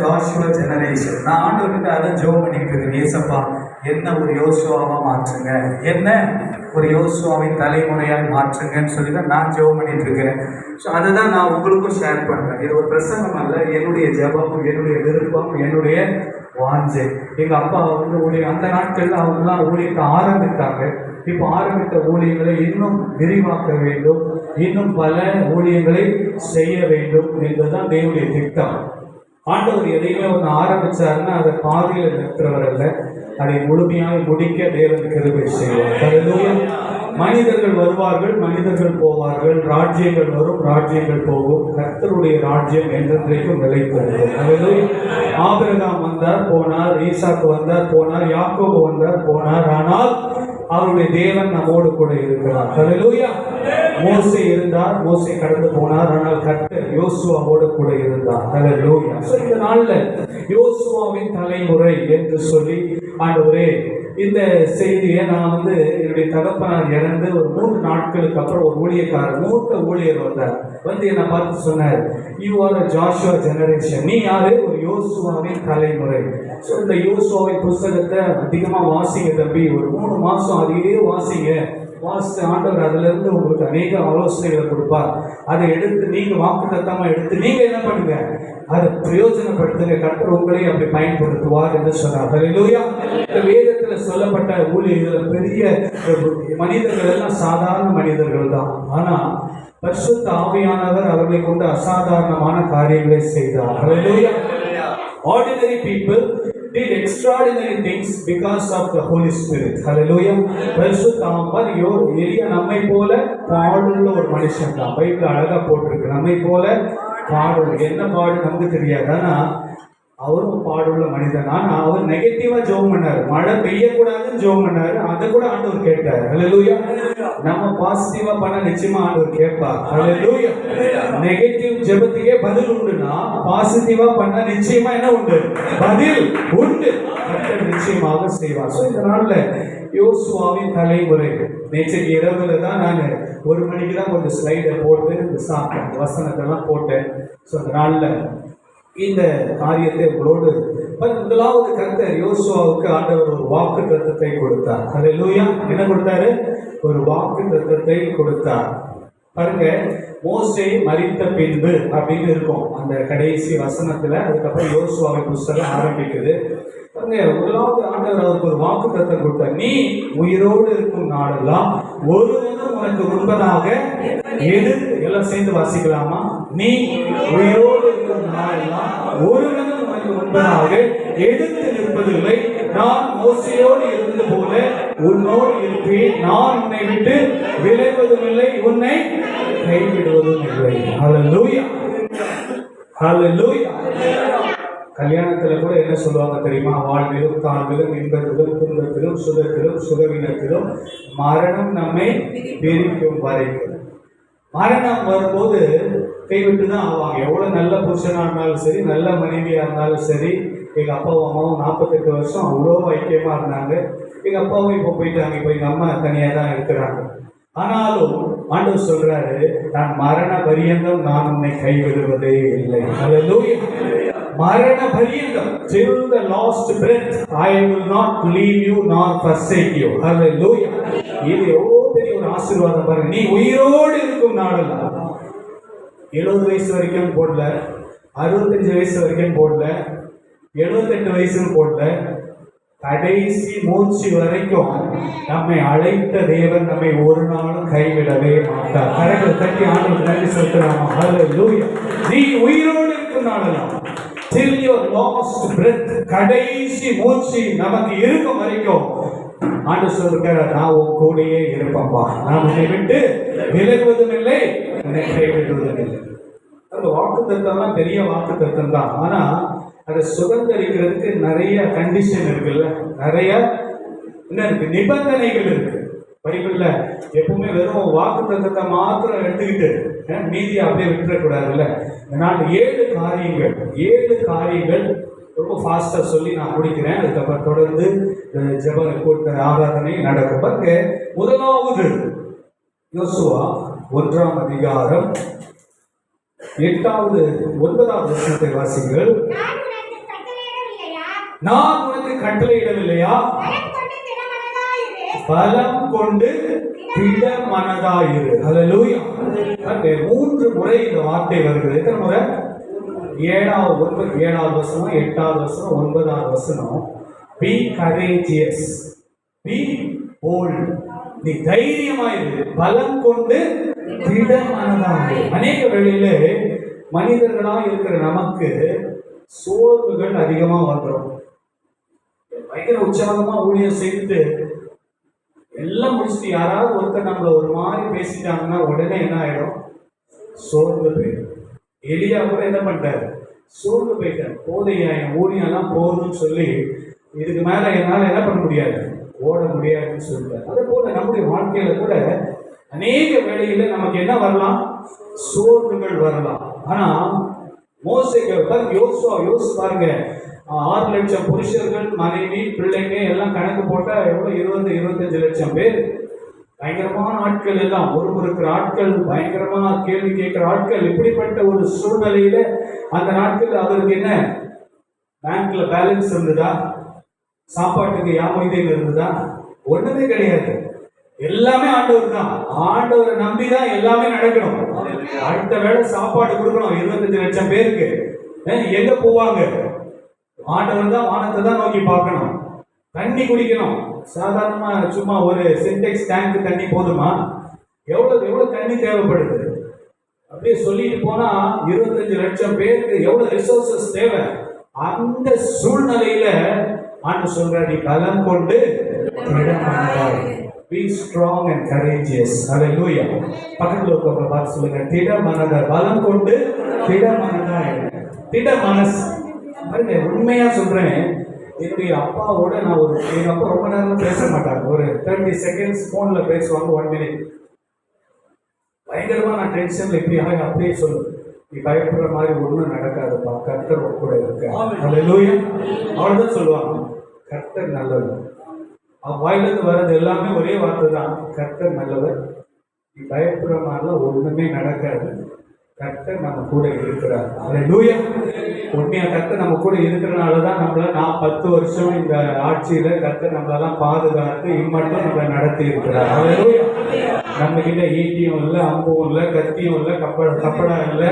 Joshua generation. நான் ஆண்டவர்கிட்ட அதை ஜெபம் பண்ணிக்கிட்டு இருக்கேன். ஏசப்பா, என்ன ஒரு யோசுவாவா மாற்றுங்க, என்ன ஒரு யோசுவாவின் தலைமுறையாக மாற்றுங்கன்னு சொல்லி தான் நான் ஜெபம் பண்ணிட்டு இருக்கிறேன். ஸோ அதை தான் நான் உங்களுக்கும் ஷேர் பண்ணுறேன். இது ஒரு பிரசங்கம் அல்ல, என்னுடைய ஜெபம், என்னுடைய விருப்பம், என்னுடைய வாஞ்சை. எங்கள் அப்பா அந்த நாட்களில் அவங்களாம் ஊழியத்தை ஆரம்பித்தாங்க. இப்போ ஆரம்பித்த ஊழியங்களை இன்னும் விரிவாக்க வேண்டும், இன்னும் பல ஊழியங்களை செய்ய வேண்டும் என்பதுதான் தேவனுடைய திட்டம். ஆண்டவர் எதையுமே ஒன்று ஆரம்பிச்சாருன்னா அதை பாதியில் நிற்கிறவர் அல்ல, அதை முழுமையாக முடிக்க தேவன் கிருபை செய்வார். மனிதர்கள் வருவார்கள், மனிதர்கள் போவார்கள், ராஜ்யங்கள் வரும், ராஜ்யங்கள் போகும். கர்த்தருடைய ராஜ்யம் என்றென்றைக்கும் நிலைத்திருக்கும். ஆபிரகாம் வந்தார் போனார், ஈசாக்கு வந்தார் போனார், யாக்கோபு வந்தார் போனார், ஆனால் அவருடைய தேவன் நம்மோடு கூட இருக்கிறார். ஹல்லேலூயா. மோசே இருந்தார், மோசே கடந்து போனார், ஆனால் கர்த்தர் யோசுவாவோடு கூட இருந்தார். ஹல்லேலூயா. இந்த நாள்ல யோசுவாவின் தலைமுறை என்று சொல்லி ஆண்டவரே, இந்த செய்தியை நான் என்னுடைய தகப்பனார் இறந்து ஒரு 3 நாட்களுக்கு அப்புறம் ஒரு ஊழியக்காரர், மூத்த ஊழியர் வந்தார். என்னை பார்த்து சொன்னார், you are a Joshua generation. நீ யாரு? ஒரு யோசுவாவின் தலைமுறை. ஸோ இந்த யோசுவாவின் புஸ்தகத்தை அதிகமாக வாசிங்க தம்பி, ஒரு 3 மாதம் அதையே வாசிங்க. வாசித்து ஆண்டவர் அதிலிருந்து உங்களுக்கு அநேக ஆலோசனைகளை கொடுப்பார். அதை எடுத்து நீங்கள் வாக்குத்தத்தமாக எடுத்து நீங்கள் என்ன பண்ணுங்க, அதை பிரயோஜனப்படுத்துங்க. கர்த்தர் உங்களை அப்படி பயன்படுத்துவார் என்று சொன்னார். ஹல்லேலூயா. இந்த வேதத்தில் சொல்லப்பட்ட ஊழியர்கள் பெரிய மனிதர்கள் எல்லாம் சாதாரண மனிதர்கள் தான். ஆனால் பரிசுத்த ஆவியானவர் அவர்களை கொண்டு அசாதாரணமான காரியங்களை செய்தார். ஹல்லேலூயா. Ordinary people did extraordinary things because of the Holy Spirit. Hallelujah. பரிசுத்தாவியானவர் எலியா நம்மை போல பாடுள்ள ஒரு மனுஷன் தான். பைபிள் அழகா போட்டிருக்கு, நம்மை போல பாடுள்ள. என்ன பாடு நமக்கு தெரியாது, ஆனா அவரும் பாடுள்ள மனிதன். ஆனா அவர் நெகட்டிவா ஜெபம் பண்ணாரு, மழை பெய்யக்கூடாதுன்னு ஜெபம் பண்ணாரு. அதை கூட ஆண்டவர் கேட்டார். ஹல்லேலூயா. நம்ம பாசிட்டிவா பண்ண நிச்சயமா ஆண்டவர் கேட்பார். ஹல்லேலூயா. நெகட்டிவ் ஜெபத்துக்கே பதில் உண்டுனா பாசிட்டிவா பண்ண நிச்சயமா என்ன உண்டு? பதில் உண்டு. நிச்சயமாக செய்வார். ஸோ இந்த நாள்ல யோசுவாவின் தலைமுறை, நேற்றைக்கு இரவுல தான் நான் 1 மணிக்கு தான் கொஞ்சம் ஸ்லைடை போட்டு வசனத்தெல்லாம் போட்டேன். ஸோ அந்த நாள்ல இந்த காரியத்தை உங்களோடு முதலாவது கர்த்தர் யோசுவாவுக்கு ஆண்டவர் ஒரு வாக்கு தத்தத்தை கொடுத்தார். ஹல்லேலூயா. என்ன கொடுத்தாரு? ஒரு வாக்கு தத்தத்தை கொடுத்தார். பாருங்க, மோசே மரித்த பின்பு அப்படின்னு இருக்கும் அந்த கடைசி வசனத்துல. அதுக்கப்புறம் யோசுவாவின் புஸ்தகம் ஆரம்பிக்குது. பாருங்க, முதலாவது ஆண்டவர் அவருக்கு ஒரு வாக்கு தத்தம் கொடுத்தார். நீ உயிரோடு இருக்கும் நாளெல்லாம் ஒருவனும் உனக்கு முன்பதாக எல்லாம் சேர்ந்து வாசிக்கலாமா? நீ உயிரோடு இருக்கும் நாளெல்லாம் ஒருவனும் உனக்கு முன்பதாக எடுத்து நிற்பதில்லை. நான் மோசேயோடு இருந்தது போல உன்னோடு இருப்பேன். நான் உன்னை விட்டு விலகுவதும் இல்லை, உன்னை கைவிடுவதும் இல்லை. ஹல்லேலூயா. ஹல்லேலூயா. கல்யாணத்துல கூட என்ன சொல்லுவாங்க தெரியுமா? வாழ்விலும் தாழ்விலும் இன்பத்திலும் துன்பத்திலும் சுகத்திலும் சுகவீனத்திலும் மரணம் நம்மை பிரிக்கும் வரைக்கும். மரணம் வரும்போது கைவிட்டு தான் ஆவாங்க. எவ்வளவு நல்ல புருஷனா இருந்தாலும் சரி, நல்ல மனைவியா இருந்தாலும் சரி. எங்க அப்பாவும் அம்மாவும் 48 வருஷம் அவ்வளோ ஐக்கியமா இருந்தாங்க. எங்க அப்பாவும் இப்போ போயிட்டாங்க. இப்போ எங்க அம்மா தனியா தான் இருக்கிறாங்க. ஆனாலும் ஆண்டவர் சொல்றாரு, நான் மரண பரியந்தம் நான் உன்னை கைவிடுவதே இல்லை. ஹல்லேலூயா. மரண பரியந்தம், till the last breath I will not leave you nor forsake you. Hallelujah. இது எவ்வளவு பெரிய ஒரு ஆசீர்வாதம் பாருங்க. நீ உயிரோடு இருக்கும் நாளெல்லாம் 70 வயசு வரைக்கும் போடல, 65 வயசு வரைக்கும் போடல, 78 வயசுன்னு போடல, கடைசி மூச்சு வரைக்கும் நம்மை அழைத்த தேவன் நம்மை ஒரு நாளும் கைவிடவே மாட்டார். கரங்களை தட்டி ஆண்டவருக்கு நன்றி செலுத்தலாமா? ஹல்லேலூயா. நீ உயிரோடு இருக்கும் நாளெல்லாம், till your last breath, கடைசி மூச்சு நமக்கு இருக்கும் வரைக்கும் ஆண்டவர் சொல்கிறார், நான் உன் கூடயே இருப்பேன்பா. நான் உன்னை விட்டு விலகுவதும் இல்லை, உன்னை கைவிடுவதும் இல்லை. அந்த வாக்கு தத்தம்லாம் பெரிய வாக்கு தத்தம் தான். ஆனா அதை சுதந்திரிக்கிறதுக்கு நிறைய கண்டிஷன் இருக்குல்ல, நிறைய என்ன இருக்கு, நிபந்தனைகள் இருக்கு. பைபிள்ல எப்பவுமே வெறும் வாக்கு தத்தத்தை மாத்திரம் எடுத்துக்கிட்டு மீதியை அப்படியே விட்டுறக்கூடாதுல்ல. நான் 7 காரியங்கள் ரொம்ப ஃபாஸ்டா சொல்லி நான் முடிக்கிறேன். அதுக்கப்புறம் தொடர்ந்து ஜெப கூட்ட ஆராதனை நடக்கும். பாருங்க, முதலாவது யோசுவா 1ஆம் அதிகாரம் 8வது 9வது வசனத்தை வாசிங்கள். நான் உனக்கு கட்டளையிடவில்லையா? பலம் கொண்டு திட மனதாயிரு. ஹல்லேலூயா. 3 முறை இந்த வார்த்தை வருகிறது. எத்தனை முறை? 7வது வசனம், 8வது வசனம், 9வது வசனம். Be courageous, be bold. நீ தைரியமாயிரு, பலம் கொண்டு திட மனதாயிரு. அநேக வேளையிலே மனிதர்களா இருக்கிற நமக்கு சோர்வுகள் அதிகமா வந்துடும். பயங்கர உற்சாகமா ஊழியம் செய்து எல்லாம் முடிச்சுட்டு யாராவது ஒருத்தர் நம்மள ஒரு மாதிரி பேசிட்டாங்கன்னா உடனே என்ன ஆயிடும்? சோர்ந்து போயிடும். எலியா கூட என்ன பண்ணிட்டாரு? சோர்ந்து போயிட்டார். போதையா, என் ஊழியெல்லாம் போதும்னு சொல்லி இதுக்கு மேல என்னால் என்ன பண்ண முடியாது, ஓட முடியாதுன்னு சொல்லிட்டார். அதே போல நம்முடைய வாழ்க்கையில கூட அநேக வேளையில நமக்கு என்ன வரலாம்? சோர்வுகள் வரலாம். ஆனா மோசேக்கு யோசு பாருங்க, 6 லட்சம் புருஷர்கள், மனைவி, பிள்ளைங்க எல்லாம் கணக்கு போட்டா எவ்வளவு? 20-25 லட்சம் பேர். பயங்கரமான ஆட்கள் எல்லாம், இருக்கிற ஆட்கள், பயங்கரமா கேள்வி கேட்கிற ஆட்கள். இப்படிப்பட்ட ஒரு சூழ்நிலையில அந்த நாட்கள் அவருக்கு என்ன, பேங்க்ல பேலன்ஸ் இருந்ததா? சாப்பாட்டுக்கு யாமொய்தேன் இருந்ததா? ஒண்ணுமே கிடையாது. எல்லாமே ஆண்டவர் தான். ஆண்டவரை நம்பிதான் எல்லாமே நடக்கணும். அடுத்த வேளை சாப்பாடு கொடுக்கணும் 25 லட்சம் பேருக்கு. எங்க போவாங்க? ஆண்டவர் தான் வானத்தை தான் நோக்கி பார்க்கணும். தண்ணி குடிக்கணும். சாதாரணமா சும்மா ஒரு சின்டெக்ஸ் டேங்க் தண்ணி போதுமா? எவ்வளவு தண்ணி தேவைப்படுது? அப்படியே சொல்லிட்டு போனா 25 லட்சம் பேருக்கு எவ்வளவு ரிசோர்சஸ் தேவை. அந்த சூழ்நிலையில ஆண்டு சொல்றாரு, பலம் கொண்டு be strong and courageous. Hallelujah. பக்கத்துல இருக்கவங்க பார்த்து சொல்லுங்க, திட மனதாய். பலம் கொண்டு திட மனதாய். திட மனசு. உண்மையா சொல்றேன், என்னுடைய அப்பாவோட நான் எங்க அப்பா ரொம்ப நேரம் பேச மாட்டாங்க. ஒரு 30 செகண்ட்ஸ் போன்ல பேசுவாங்க, 1 மினிட். பயங்கரமா நான் டென்ஷன்ல இப்படி அப்படியே சொல்லு, நீ பயப்படுற மாதிரி ஒண்ணும் நடக்காதுப்பா, கர்த்தர் கூட இருக்க. ஹல்லேலூயா. அவ்வளவுதான் சொல்லுவாங்க, கர்த்தர் நல்லவர். வாயிலிருந்து வர்றது எல்லாமே ஒரே வார்த்தை தான், கர்த்தர் நல்லவர். நீ பயப்படுற மாதிரிலாம் ஒண்ணுமே நடக்காது, கர்த்தர் நம்ம கூட இருக்கிறார். ஹல்லேலூயா. உண்மையா கர்த்தர் நம்ம கூட இருக்கிறனாலதான் நான் 10 வருஷம் இந்த ஆட்சியில கர்த்தர் நம்மளெல்லாம் பாதுகாத்து இம்மட்டும் நம்மளை நடத்தி இருக்கிறார். ஹல்லேலூயா. நம்ம கிட்ட ஈட்டியும் இல்லை, அம்பும் இல்லை, கத்தியும் இல்லை, கப்படா இல்லை,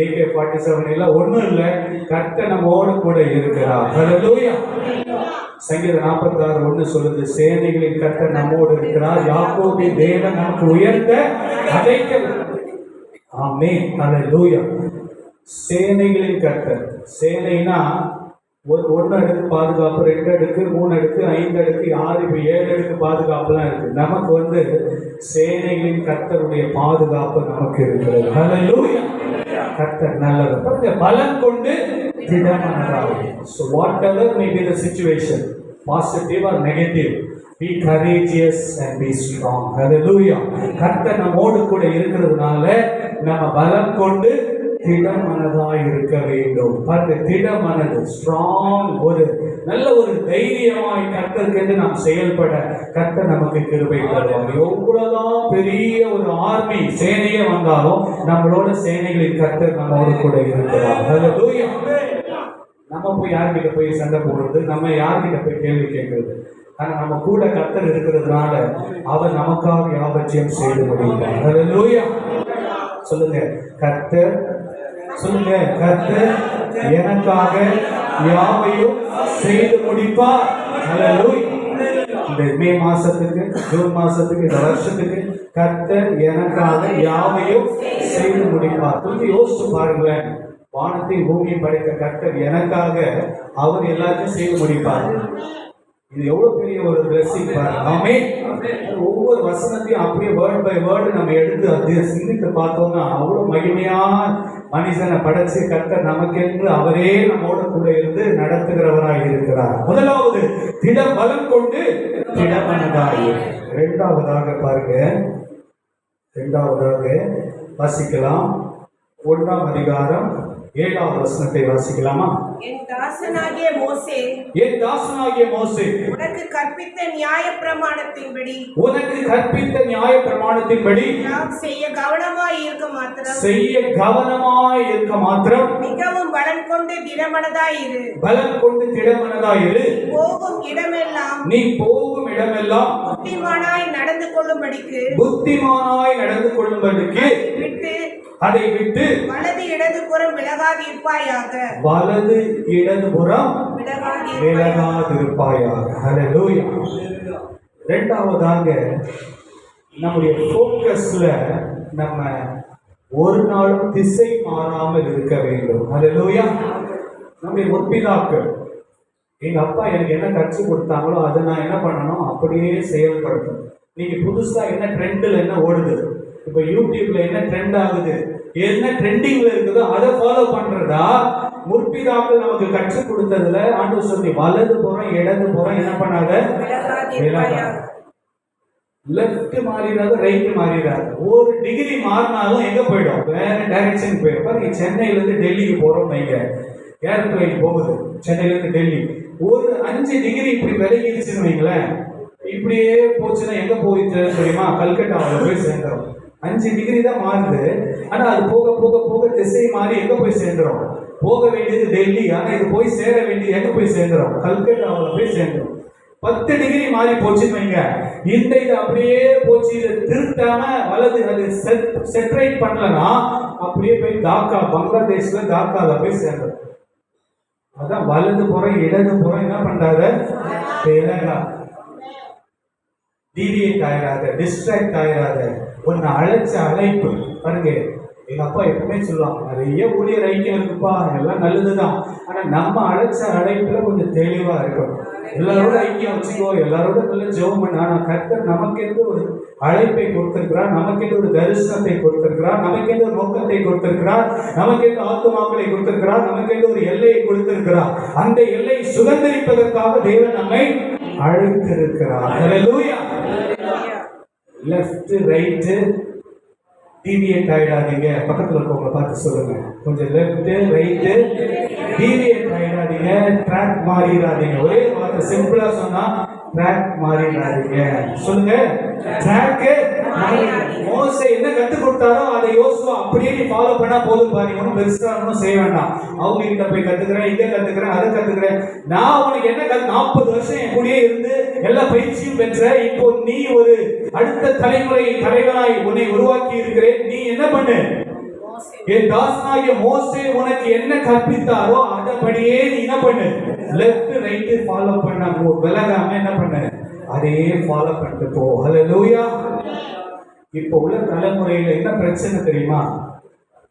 AK-47 இல்லை, ஒன்றும் இல்லை. கர்த்தர் நம்மோடு கூட இருக்கிறார். ஹல்லேலூயா. சங்கீதம் 46:1 சொல்லுது, சேனைகளின் கர்த்தர் நம்மோடு இருக்கிறார், யாக்கோபின் தேவன் நமக்கு உயர்ந்த அடைக்கல். ஆமென். ஹல்லேலூயா. சேனைகளின் கர்த்தர். சேனைனா 1 அடுக்கு பாதுகாப்பு, 2 அடுக்கு, 3 அடுக்கு, 5 அடுக்கு, 6, 7 அடுக்கு பாதுகாப்புலாம் இருக்கு. நமக்கு சேனைகளின் கர்த்தருடைய பாதுகாப்பு நமக்கு இருக்கிறது. ஹல்லேலூயா. கர்த்தர் நல்லவர். பலம் கொண்டு திடமனதாய். So whatever may be the situation, positive or negative, be courageous and be strong. Hallelujah. கர்த்தர் நம்மோடு கூட இருக்கிறதுனால நம்ம பலம் கொண்டு திடமனதாய் இருக்க வேண்டும். பாருங்க, திடமனது, ஸ்ட்ராங், நல்ல ஒரு தைரியமாய் கர்த்தருக்கு நாம் செயல்பட கர்த்தர் நமக்கு கிருபை தருவார். எவ்வளவுதான் பெரிய ஒரு ஆர்மி சேனையே வந்தாலும் நம்மளோட சேனைகளின் கர்த்தர் நம்மோடு கூட இருக்கிறார். ஹல்லேலூயா. நம்ம போய் யார்கிட்ட போய் சண்டை போடுறது, நம்ம யார்கிட்ட போய் கேள்வி கேட்கறது? ஆனா நம்ம கூட கர்த்தர் இருக்கிறதுனால அவர் நமக்காக யாவற்றையும் செய்து முடிப்பார். ஹல்லேலூயா. சொல்லுங்க, கர்த்தர். சொல்லுங்க, கர்த்தர் எனக்காக யாவையும் செய்து முடிப்பார். ஹல்லேலூயா. இந்த மே மாசத்துக்கு, ஜூன் மாசத்துக்கு, இந்த வருஷத்துக்கு கர்த்தர் எனக்காக யாவையும் செய்து முடிப்பார். கொஞ்சம் யோசிச்சு பாருங்களேன். வானத்தையும் பூமியும் படைத்த கர்த்தர் எனக்காக அவர் எல்லாத்தையும் செய்து முடிப்பார். இது எவ்வளவு பெரிய ஒரு blessing பாருங்க. ஆமென். ஒவ்வொரு வசனத்தையும் அப்படியே வேர்ட் பை வேர்டு நம்ம எடுத்து அதை சிந்தித்து பார்த்தோம்னா அவ்வளவு மகிமையா மனுஷனை படைச்சு கர்த்தர் நமக்கென்று அவரே நம்மோடு கூட இருந்து நடத்துகிறவராய் இருக்கிறார். முதலாவது திடபலம் கொண்டு திடமனதாய். இரண்டாவதாக பாருங்க, இரண்டாவதாக வாசிக்கலாம் 1ஆம் அதிகாரம் 7வது வசனத்தை வாசிக்கலாமா? என் தாசனாகிய மோசே உனக்கு கற்பித்த நியாயப்பிரமாணத்தின்படி நாம் செய்ய கவனமாய் இருக்க மாத்திரம் மிகவும் பலன் கொண்டு திடமனதாய் இரு. போகும் இடமெல்லாம் புத்திமானாய் நடந்து கொள்ளும்படிக்கு அதை விட்டு வலது இடதுபுறம் விலகாதிருப்பாயாக. ஹல்லேலூயா. இரண்டாவதாக நம்முடைய ஃபோக்கஸ்ல நம்ம ஒரு நாளும் திசை மாறாமல் இருக்க வேண்டும். ஹல்லேலூயா. நம்முடைய முற்பிதாக்கள், எங்க அப்பா எனக்கு என்ன கற்றுக் கொடுத்தாங்களோ அதை நான் என்ன பண்ணணும், அப்படியே செயல்படுத்தணும். நீங்க புதுசா என்ன ட்ரெண்டில் என்ன ஓடுது, இப்ப யூடியூப்ல என்ன ட்ரெண்ட் ஆகுது, என்ன ட்ரெண்டிங்ல இருக்குதோ அதை ஃபாலோ பண்றதா? முற்பிதாக்கள் நமக்கு கற்றுக் கொடுத்ததுல ஆண்டவர் சொல்லி வலது புறம் இடது புறம் என்ன பண்ணாத, லெஃப்ட் மாறிடாது ரைட் மாறிடாது. ஒரு டிகிரி மாறினாலும் எங்க போயிடும், வேற டைரக்ஷன் போயிடும். பாருங்க, சென்னையில இருந்து டெல்லிக்கு போறோம், நீங்க ஏர்பிளைன் போகுது சென்னையில இருந்து டெல்லி, ஒரு 5 டிகிரி இப்படி விலகிடுச்சுன்னு வைங்களேன், இப்படியே போச்சுன்னா எங்க போயிட்டு தெரியுமா, கல்கட்டாவில் போய் சேர்ந்துடும். 5 டிகிரி தான் மாறுது, ஆனா அது போக போக போக திசை மாறி எங்க போய் சேர்ந்துடும், போக வேண்டியது டெல்லி, ஆனா இது போய் சேர வேண்டியது எங்க போய் சேர்ந்துடும், கல்கட்டாவில் போய் சேர்ந்துடும். 10 டிகிரி மாறி போச்சுன்னு வைங்க, இந்த இது அப்படியே போச்சு, இதை திருத்தாம வலது அது செட்ரைட் பண்ணலன்னா அப்படியே போய் டாக்கா, பங்களாதேஷ்ல டாக்கால போய் சேர்ந்துடும். அதான் வலது புறம் இடது புறம் என்ன பண்றாத, டீவியேட் ஆயிடாத, டிஸ்ட்ராக்ட் ஆயிடாத. ஒன்னு அழைச்ச அழைப்பு பாருங்க, எங்க அப்பா எப்பவுமே சொல்லுவாங்க, நிறைய ஊழியர் ஐக்கியம் இருக்குப்பா, எல்லாம் நல்லதுதான், ஆனா நம்ம அழைச்ச அழைப்புல கொஞ்சம் தெளிவா இருக்கணும். எல்லாரோட ஐக்கியம் வச்சுக்கோ, எல்லாரோட நல்ல ஜெபம் பண்ண. ஆனா கர்த்தர் நமக்கென்று ஒரு அழைப்பை கொடுத்திருக்கிறார், நமக்கென்று ஒரு தரிசனத்தை கொடுத்திருக்கிறார், நமக்கென்று ஒரு நோக்கத்தை கொடுத்திருக்கிறார், நமக்கென்று ஆத்துமாக்களை கொடுத்திருக்கிறார், நமக்கென்று ஒரு எல்லையை கொடுத்திருக்கிறார். அந்த எல்லையை சுதந்திரிப்பதற்காக தேவன் நம்மை அழைத்திருக்கிறார். ஹல்லேலூயா. லெஃப்ட் ரைட் டீவியேட் ஆயிடாதீங்க. பக்கத்துல இருக்கவங்க பார்த்து சொல்லுங்க, கொஞ்சம் லெஃப்ட் ரைட் டீவியேட் ஆயிடாதீங்க, ட்ராக் மாறிடாதீங்க. ஒரே வார்த்தை சிம்பிளா சொன்னா ட்ராக் மாறிடாதீங்க. சொல்லுங்க, ட்ராக் மாறிடாதீங்க. மோசே என்ன கற்றுக் கொடுத்தாரோ அதை யோசுவா அப்படியே நீ ஃபாலோ பண்ணா போதும் பாருங்க, ஒன்றும் பெருசா ஒன்றும் செய்ய வேண்டாம். அவங்க கிட்ட போய் கத்துக்கிறேன், இதை கத்துக்கிறேன், அதை கத்துக்கிறேன். நான் உனக்கு என்ன 40 வருஷம் என் கூடயே இருந்து எல்லா பயிற்சியும் பெற்ற, இப்போ நீ ஒரு அடுத்த தலைமுறை தலைவனாய் உன்னை உருவாக்கி இருக்கிறேன். நீ என்ன பண்ணு, என் தாசனாகிய மோசே உனக்கு என்ன கற்பித்தாரோ அதன்படியே நீ என்ன பண்ணு, லெஃப்ட் ரைட் ஃபாலோ பண்ண, விலகாம என்ன பண்ணு, அதையே ஃபாலோ பண்ணிட்டு போ. ஹல்லேலூயா. இப்போ உள்ள தலைமுறையில என்ன பிரச்சனை தெரியுமா,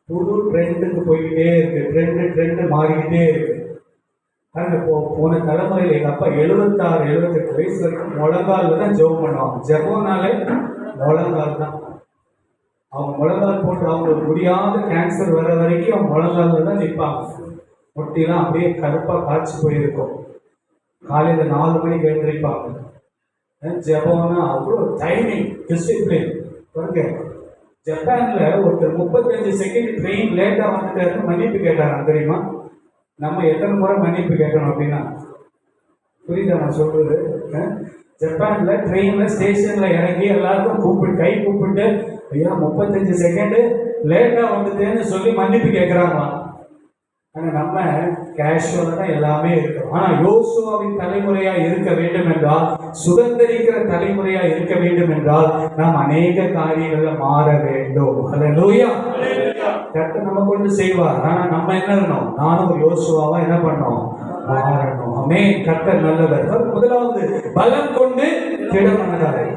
புது ட்ரெண்டுக்கு போய்கிட்டே இருக்கு, ட்ரெண்ட் மாறிக்கிட்டே இருக்கு. போன தலைமுறையில் எங்க அப்பா 76, 78 வயசு வரைக்கும் முழங்கால தான் ஜெபம் பண்ணுவாங்க. ஜெபம்னாலே முழங்கால் தான். அவங்க முழங்கால் போட்டு அவங்களுக்கு முடியாத கேன்சர் வர வரைக்கும் அவங்க முழங்கால தான் நிற்பாங்க. முட்டிலாம் அப்படியே கருப்பா காய்ச்சி போயிருக்கும். காலையில 4 மணிக்கு எழுந்திருப்பாங்க. ஜெபம்னா அவ்வளோ டைமிங், டிசிப்ளின். பாருங்க, ஜப்பான்ல ஒருத்தர் 35 செகண்ட் ட்ரெயின் லேட்டா வந்துட்டாருன்னு மன்னிப்பு கேட்டாங்க தெரியுமா? நம்ம எத்தனை முறை மன்னிப்பு கேட்கணும் அப்படின்னா, புரியுதா நான் சொல்றது? ஜப்பான்ல ட்ரெயின்ல ஸ்டேஷன்ல இறங்கி எல்லாருக்கும் கூப்பிட்டு கை கூப்பிட்டு, ஐயா 35 செகண்ட் லேட்டா வந்துட்டேன்னு சொல்லி மன்னிப்பு கேட்கிறாங்களாம். ஆனா நம்ம கேஷுவலா தான் எல்லாமே இருக்கும். ஆனா யோசுவாவின் தலைமுறையா இருக்க வேண்டும் என்றால், சுதந்திரிக்கிற தலைமுறையா இருக்க வேண்டும் என்றால், நாம் அநேக காரியங்கள்ல மாற வேண்டும். ஹல்லேலூயா. கர்த்தர் நம்ம கொண்டு செய்வார். ஆனா நம்ம என்ன பண்ணணும், நானும் ஒரு யோசுவாவா என்ன பண்ணணும், மாறணும். ஆமென். கர்த்தர் நல்லவர். முதலாவது பலம் கொண்டு திடமனதாய்.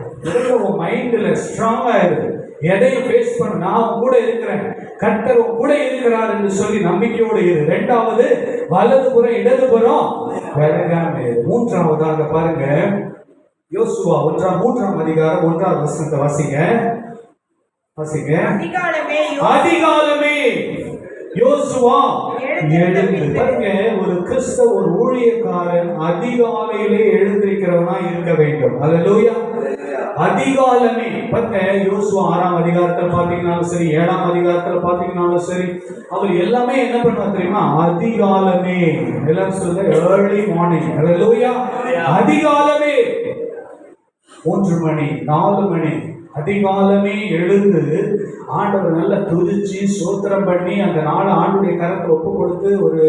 உன் மைண்ட்ல ஸ்ட்ராங்கா இருக்கு, எதையும் ஃபேஸ் பண்ண, நான் கூட இருக்கிறேன், கர்த்தர் கூட இருக்கிறார் என்று சொல்லி நம்பிக்கையோடு இரு. இரண்டாவது வலதுபுறம் இடதுபுறம் விலகாம இரு. மூன்றாவதாக பாருங்க, யோசுவா 3ஆம் அதிகாரம் 1ஆம் வசனத்தை வாசிங்க. அதிகாலமே யோசுவா எழுந்து. பாருங்க, ஒரு கிறிஸ்தவ ஒரு ஊழியக்காரன் அதிகாலையிலே எழுந்திருக்கிறவனா இருக்க வேண்டும். ஹல்லேலூயா. அதிகாலமே பாருங்க, யோசுவா 6ஆம் அதிகாரத்துல பாத்தீங்கன்னாலும் சரி, 7ஆம் அதிகாரத்துல பாத்தீங்கன்னாலும் சரி, அவர் எல்லாமே என்ன பண்ணுவார் தெரியுமா? அதிகாலமே. எல்லாரும் சொல்லுங்க, ஏர்லி மார்னிங். ஹalleluya. அதிகாலமே 3 மணி 4 மணி அதிகாலமே எழுந்து ஆண்டவர் நல்ல துதிச்சு சோத்திரம் பண்ணி அந்த நாள் ஆண்டுடைய கரத்தை ஒப்பு கொடுத்து ஒரு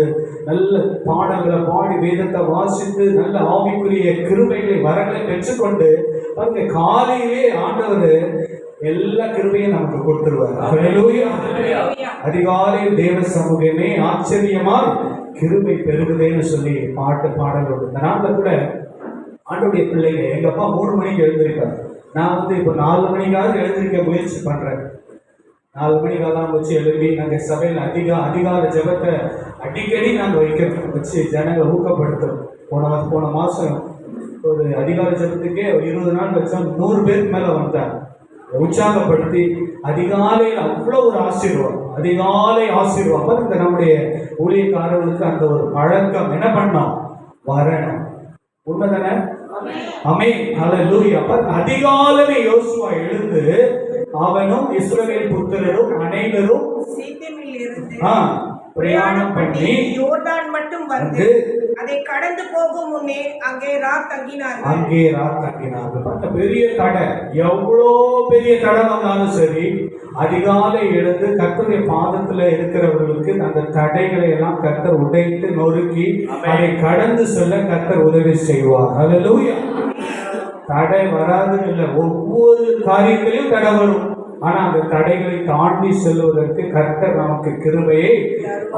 நல்ல பாடல்களை பாடி வேதத்தை வாசித்து நல்ல ஆவிக்குரிய கிருபைகளை வரங்களை பெற்றுக்கொண்டு அந்த காலையிலே ஆண்டவர் எல்லா கிருபையும் நமக்கு கொடுத்துருவார். ஹalleluya. அதிகாலையில் தேவ சமூகமே ஆச்சரியமாய் கிருபை பெருகுதேன்னு சொல்லி பாடல் உண்டு. இந்த நாளில் கூட ஆண்டோடைய பிள்ளைங்க, எங்க அப்பா 3 மணிக்கு எழுந்திருக்காரு. நான் இப்போ 4 மணிக்காவது எழுந்திருக்க முயற்சி பண்றேன். 4 மணிக்கெல்லாம் வச்சு எழுப்பி நாங்கள் சபையில் அதிகால ஜெபத்தை அடிக்கடி நாங்கள் வைக்கிறோம், வச்சு ஜனங்களை ஊக்கப்படுத்தும். போன மாதம் ஒரு அதிகால ஜெபத்துக்கே 20 நாள் வச்சா 100 பேருக்கு மேலே வந்தாங்க. உற்சாகப்படுத்தி அதிகாலையில் அவ்வளோ ஒரு ஆசீர்வாதம், அதிகாலை ஆசீர்வாதம். இந்த நம்முடைய ஊழியக்காரர்களுக்கு அந்த ஒரு பழக்கம் என்ன பண்ணோம்? வரணும். உண்மைதானே? ஆமென். ஹalleluya. அதிகாலையிலே யோசுவா எழுந்து அவனும் இஸ்ரவேல் புத்திரரும் அனைவரும் சீத்திமில் இருந்து பிரயாணம் பண்ணி யோர்தான் மட்டும் வந்து அதை கடந்து போகும் முன்னே அங்கே ராத் தங்கினார்கள். பெரிய தடை, எவ்வளோ பெரிய தடை வந்தாலும் சரி, அதிகாலை எழுந்து கர்த்தருடைய பாதத்துல இருக்கிறவர்களுக்கு அந்த தடைகளை எல்லாம் கர்த்தர் உடைத்து நொறுக்கி அதை கடந்து செல்ல கர்த்தர் உதவி செய்வார். ஹalleluya. தடை வராதுன்னு இல்லை, ஒவ்வொரு காரியத்திலையும் தடை வரும். ஆனா அந்த தடைகளை தாண்டி செல்வதற்கு கர்த்தர் நமக்கு கிருபையை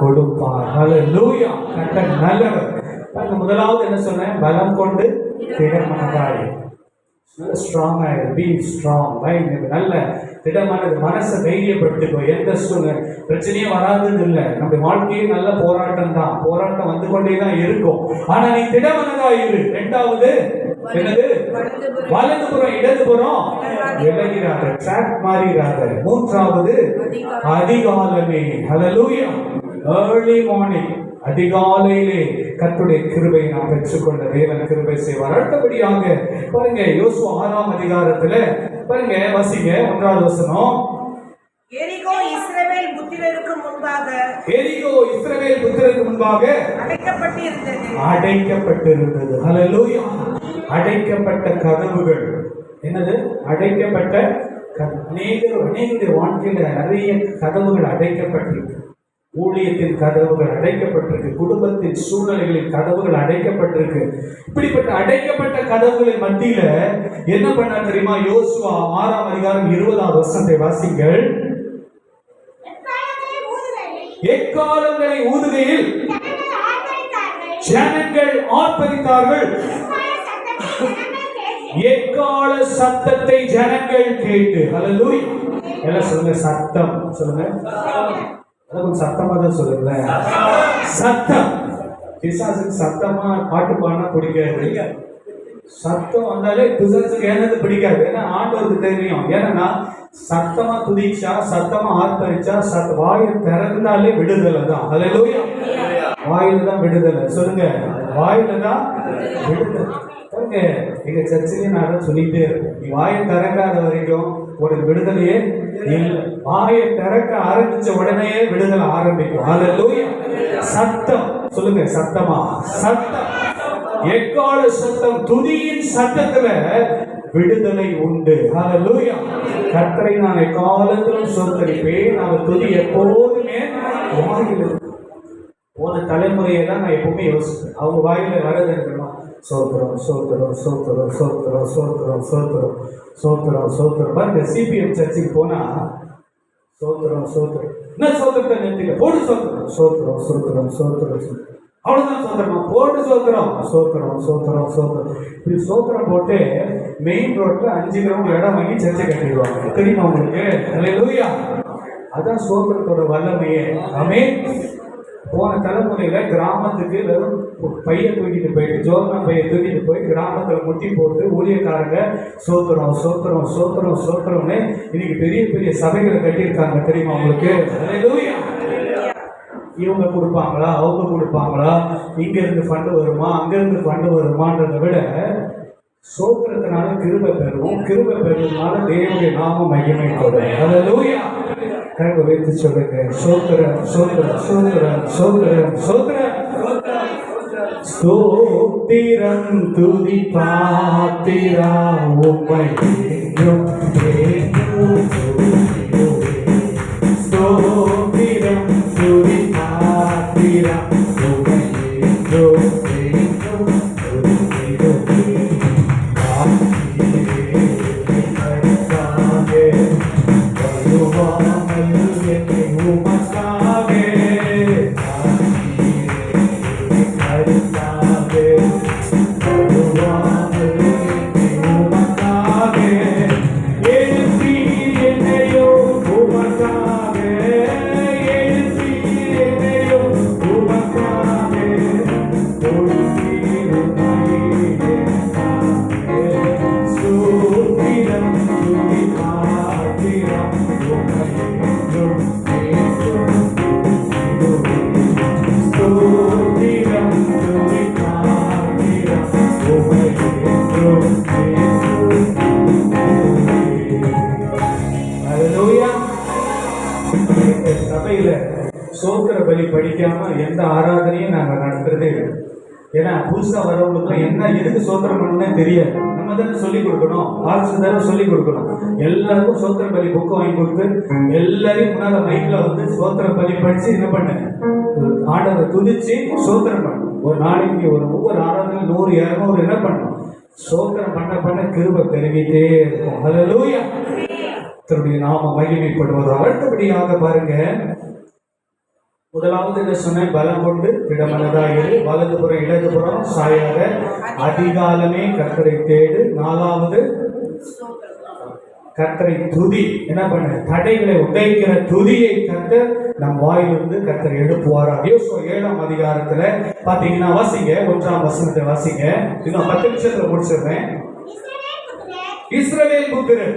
கொடுப்பார். ஹalleluya. கர்த்தர் நல்லவர். முதலாவது என்ன சொன்னேன்? பலம் கொண்டு திடமனதாய். ஸ்ட்ராங் ஆயிடும். Be strong. நல்ல திடமானது. மனசை தைரியப்படுத்திக்கோ. எந்த பிரச்சனையும் வராதுன்னு இல்லை. நம்ம வாழ்க்கையே நல்ல போராட்டம் தான். போராட்டம் வந்து கொண்டே தான் இருக்கும். ஆனா நீ திடமனதாய் இரு. 2வது என்னது? வலதுபுறம் இடதுபுறம் விலகிறாத, ட்ராக் மாறிறாத. 3வது அதிகாலமே. ஹalleluya. ஏர்லி மார்னிங், அதிகாலையிலே கர்த்தருடைய கிருபையை நாம் பெற்றுக்கொண்ட தேவன் கிருபை செய்வார். அடுத்தபடியாக பாருங்க, யோசுவா 6ஆம் அதிகாரத்துல பாருங்க, வாசிங்க 1வது வசனம். எரிகோ இஸ்ரவேல் புத்திரருக்கு முன்பாக அடைக்கப்பட்டிருந்தது. ஹalleluya. அடைக்கப்பட்ட கதவுகள். என்னது? அடைக்கப்பட்ட அநேகருடைய வாழ்க்கையில நிறைய கதவுகள் அடைக்கப்பட்டிருக்கு. ஊழியத்தின் கதவுகள் அடைக்கப்பட்டிருக்கு. குடும்பத்தின் சூழ்நிலைகளின் கதவுகள் அடைக்கப்பட்டிருக்கு. இப்படிப்பட்ட அடைக்கப்பட்ட கதவுகளின் மத்தியில என்ன பண்ண தெரியுமா? யோசுவா 6ஆம் அதிகாரம் 20வது வசனத்தை வாசிங்கள். எக்காலங்களை ஊதுகையில் ஜனங்கள் ஆர்ப்பரித்தார்கள். எக்கால சத்தத்தை ஜனங்கள் கேட்டு. ஹalleluya. எல்லாம் சொல்லுங்க, சத்தம் சொல்லுங்க. கொஞ்சம் சத்தமா தான் சொல்லுங்க. சத்தம். பிசாசுக்கு சத்தமா பாட்டு பாடினா பிடிக்காது. சத்தம் வந்தாலே பிசாசுக்கு என்னது பிடிக்காது. ஏன்னா ஆண்டவருக்கு தெரியும். ஏன்னா சத்தமா துதிச்சா, சத்தமா ஆர்ப்பரிச்சா, வாயை திறந்தாலே விடுதலை தான். ஹalleluya. வாயில தான் விடுதலை. சொல்லுங்க, வாயில தான் விடுதலை. எங்க சர்ச்சிலே நான் சொல்லிட்டே இருக்கேன், நீ வாயை திறக்காத வரைக்கும் ஒரு விடுதலையே இல்லை. வாயை திறக்க ஆரம்பிச்ச உடனே விடுதலை ஆரம்பிக்கும். ஹalleluya. சத்தம் சொல்லுங்க, சத்தமா. சத்தம், எக்கால சத்தம், துதியின் சத்தத்துல விடுதலை உண்டு. ஹalleluya. கர்த்தரை நான் எக்காலத்திலும் ஸ்தோத்திரிப்பேன். அவர் துதி எப்போதுமே வாயில். போன தலைமுறையை தான் நான் எப்பவுமே யோசிப்பேன். அவங்க வாயில வரது என்னமா? சோத்திரம் சோத்திரம் சோத்திரம் சோத்திரம் சோத்திரம் சோத்திரம் சோத்திரம் சோத்திரம். பாருங்க, சிபிஎம் சர்ச்சுக்கு போனா சோத்திரம் சோத்திரம். என்ன சோத்திரத்தை நிறுத்திக்க? போடு சோத்திரம் சோத்திரம் சோத்திரம் சோத்திரம். அவ்வளவுதான் சோத்திரமா? போடு சோத்திரம் சோத்திரம் சோத்திரம் சோத்திரம். இப்படி சோத்திரம் போட்டு மெயின் ரோட்ல 5 கிரவுண்ட் இடம் வாங்கி சர்ச்சை கட்டிடுவாங்க. தெரியுமா உங்களுக்கு? ஹalleluya. அதான் சோத்திரத்தோட வல்லமையே. ஆமென். போன தலைமுறையில கிராமத்துக்கு வெறும் பைய தூக்கிட்டு போயிட்டு, ஜோர்னா பைய தூக்கிட்டு போய் கிராமத்துல முட்டி போட்டு ஊழியக்காரங்க சோத்திரம் சோத்திரம் சோத்திரம் சோத்திரம்னு இன்னைக்கு பெரிய பெரிய சபைகளை கட்டியிருக்காங்க. தெரியுமா உங்களுக்கு? ஹalleluya. இவங்க கொடுப்பாங்களா, அவங்க கொடுப்பாங்களா, இங்க இருந்து ஃபண்டு வருமா, அங்க இருந்து ஃபண்டு வருமான்றதை விட சோத்திரத்தினால கிருபை பெறுவோம், கிருபை பெறுவதனால தேவனுடைய நாமம் மகிமைப்படும். ஹல்லேலூயா. கரங்களை வைத்து சொல்லுங்க, சோத்திரம் சோத்திரம் சோத்திரம் சோத்திரம் சோத்திரம். ஸ்தோத்திரம் துதி பாத்திரா உம்மை என்றும் என்றும் ஸ்தோத்திரம் துதி பாத்திரா உம்மை என்றும் என்றும் சபையில சோத்திர பலி படிக்காம எந்த ஆராதனையும் நாங்க நடத்துறதே இல்லை. ஏன்னா புதுசா வரவங்களுக்கு என்ன எதுக்கு சோத்திரம் பண்ணணும்னே தெரியாது. நம்ம தானே சொல்லிக் கொடுக்கணும், ஆலோசனை தானே சொல்லிக் கொடுக்கணும். எல்லாருக்கும் சோத்திர பலி புக்கு வாங்கி கொடுத்து எல்லாரையும் முன்னால மைக்ல வந்து சோத்திர பலி படிச்சு என்ன பண்ண, ஆண்டவரை துதிச்சு சோத்திரம் பண்ணணும். ஒரு நாளைக்கு ஒவ்வொரு ஆராதனை 100 200 என்ன பண்ணணும், சோத்திரம் பண்ண பண்ண கிருபை பெருகிட்டே இருக்கும். ஹல்லேலூயா. கர்த்தருடைய நாம மகிமைப்படுவது. அடுத்தபடியாக பாருங்க, முதலாவது என்ன சொன்ன, பலம் கொண்டு திடமனதாயிரு, வலதுபுறம் இடதுபுறம் சாயாத, அதிகாலமே கர்த்தரை தேடு. 4வது கர்த்தரை துதி. என்ன பண்ண, தடைகளை உடைக்கிற துதியை கர்த்தர் நம் வாயிலிருந்து கர்த்தர் எழுப்புவாரா. யோசுவா 7ஆம் அதிகாரத்துல பாத்தீங்கன்னா வாசிங்க, 1ஆம் வசனத்தை வாசிங்க. இன்னும் 10 நிமிஷத்துல முடிச்சிடுறேன். இஸ்ரவேல் புத்திரர்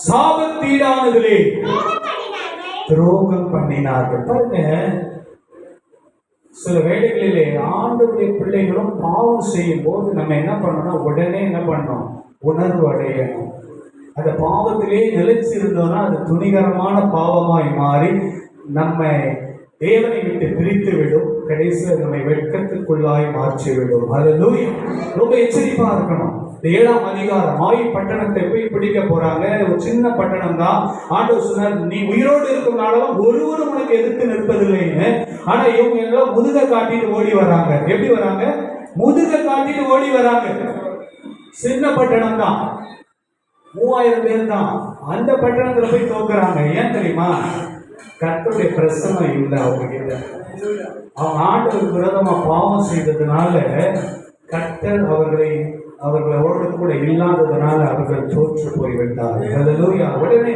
சாபத்தீடானதிலே துரோகம் பண்ணினார்கள். பாருங்க, சில வேளைகளிலே ஆண்டவருடைய பிள்ளைகளும் பாவம் செய்யும் போது நம்ம என்ன பண்ணணும், உடனே என்ன பண்ணணும், உணர்வு அடையணும். அந்த பாவத்திலே நிலைச்சிருந்தோம்னா அது துணிகரமான பாவமாய் மாறி நம்ம தேவனை விட்டு பிரித்து விடும், கடைசியில் நம்மை வெட்கத்துக்குள்ளாய் மாற்றிவிடும். ஹல்லேலூயா. ரொம்ப எச்சரிப்பா இருக்கணும். 7ஆம் அதிகாரம் ஆயி பட்டணத்தை போய் பிடிக்க போறாங்க. ஒரு சின்ன பட்டணம் தான். ஆண்டவர் சொன்னார், நீ உயிரோடு இருக்கும் நாளெல்லாம் ஒருவரும் உனக்கு எதிர்த்து நிற்பதில்லைன்னு. ஆனா இவங்க எல்லாம் முதுக காட்டிட்டு ஓடி வராங்க. எப்படி வராங்க, முதுக காட்டிட்டு ஓடி வராங்க. சின்ன பட்டணம் தான், 3000 பேர் தான். அந்த பட்டணத்துல போய் தோக்குறாங்க. ஏன் தெரியுமா, கர்த்தருடைய பிரசனம் இல்லை அவங்க கிட்ட. அவங்க ஆண்டவருக்கு விரோதமா பாவம் செய்ததுனால கர்த்தர் அவர்களோடு கூட இல்லாததுனால அவர்கள் தோற்று போய்விட்டார்கள். ஹல்லேலூயா. உடனே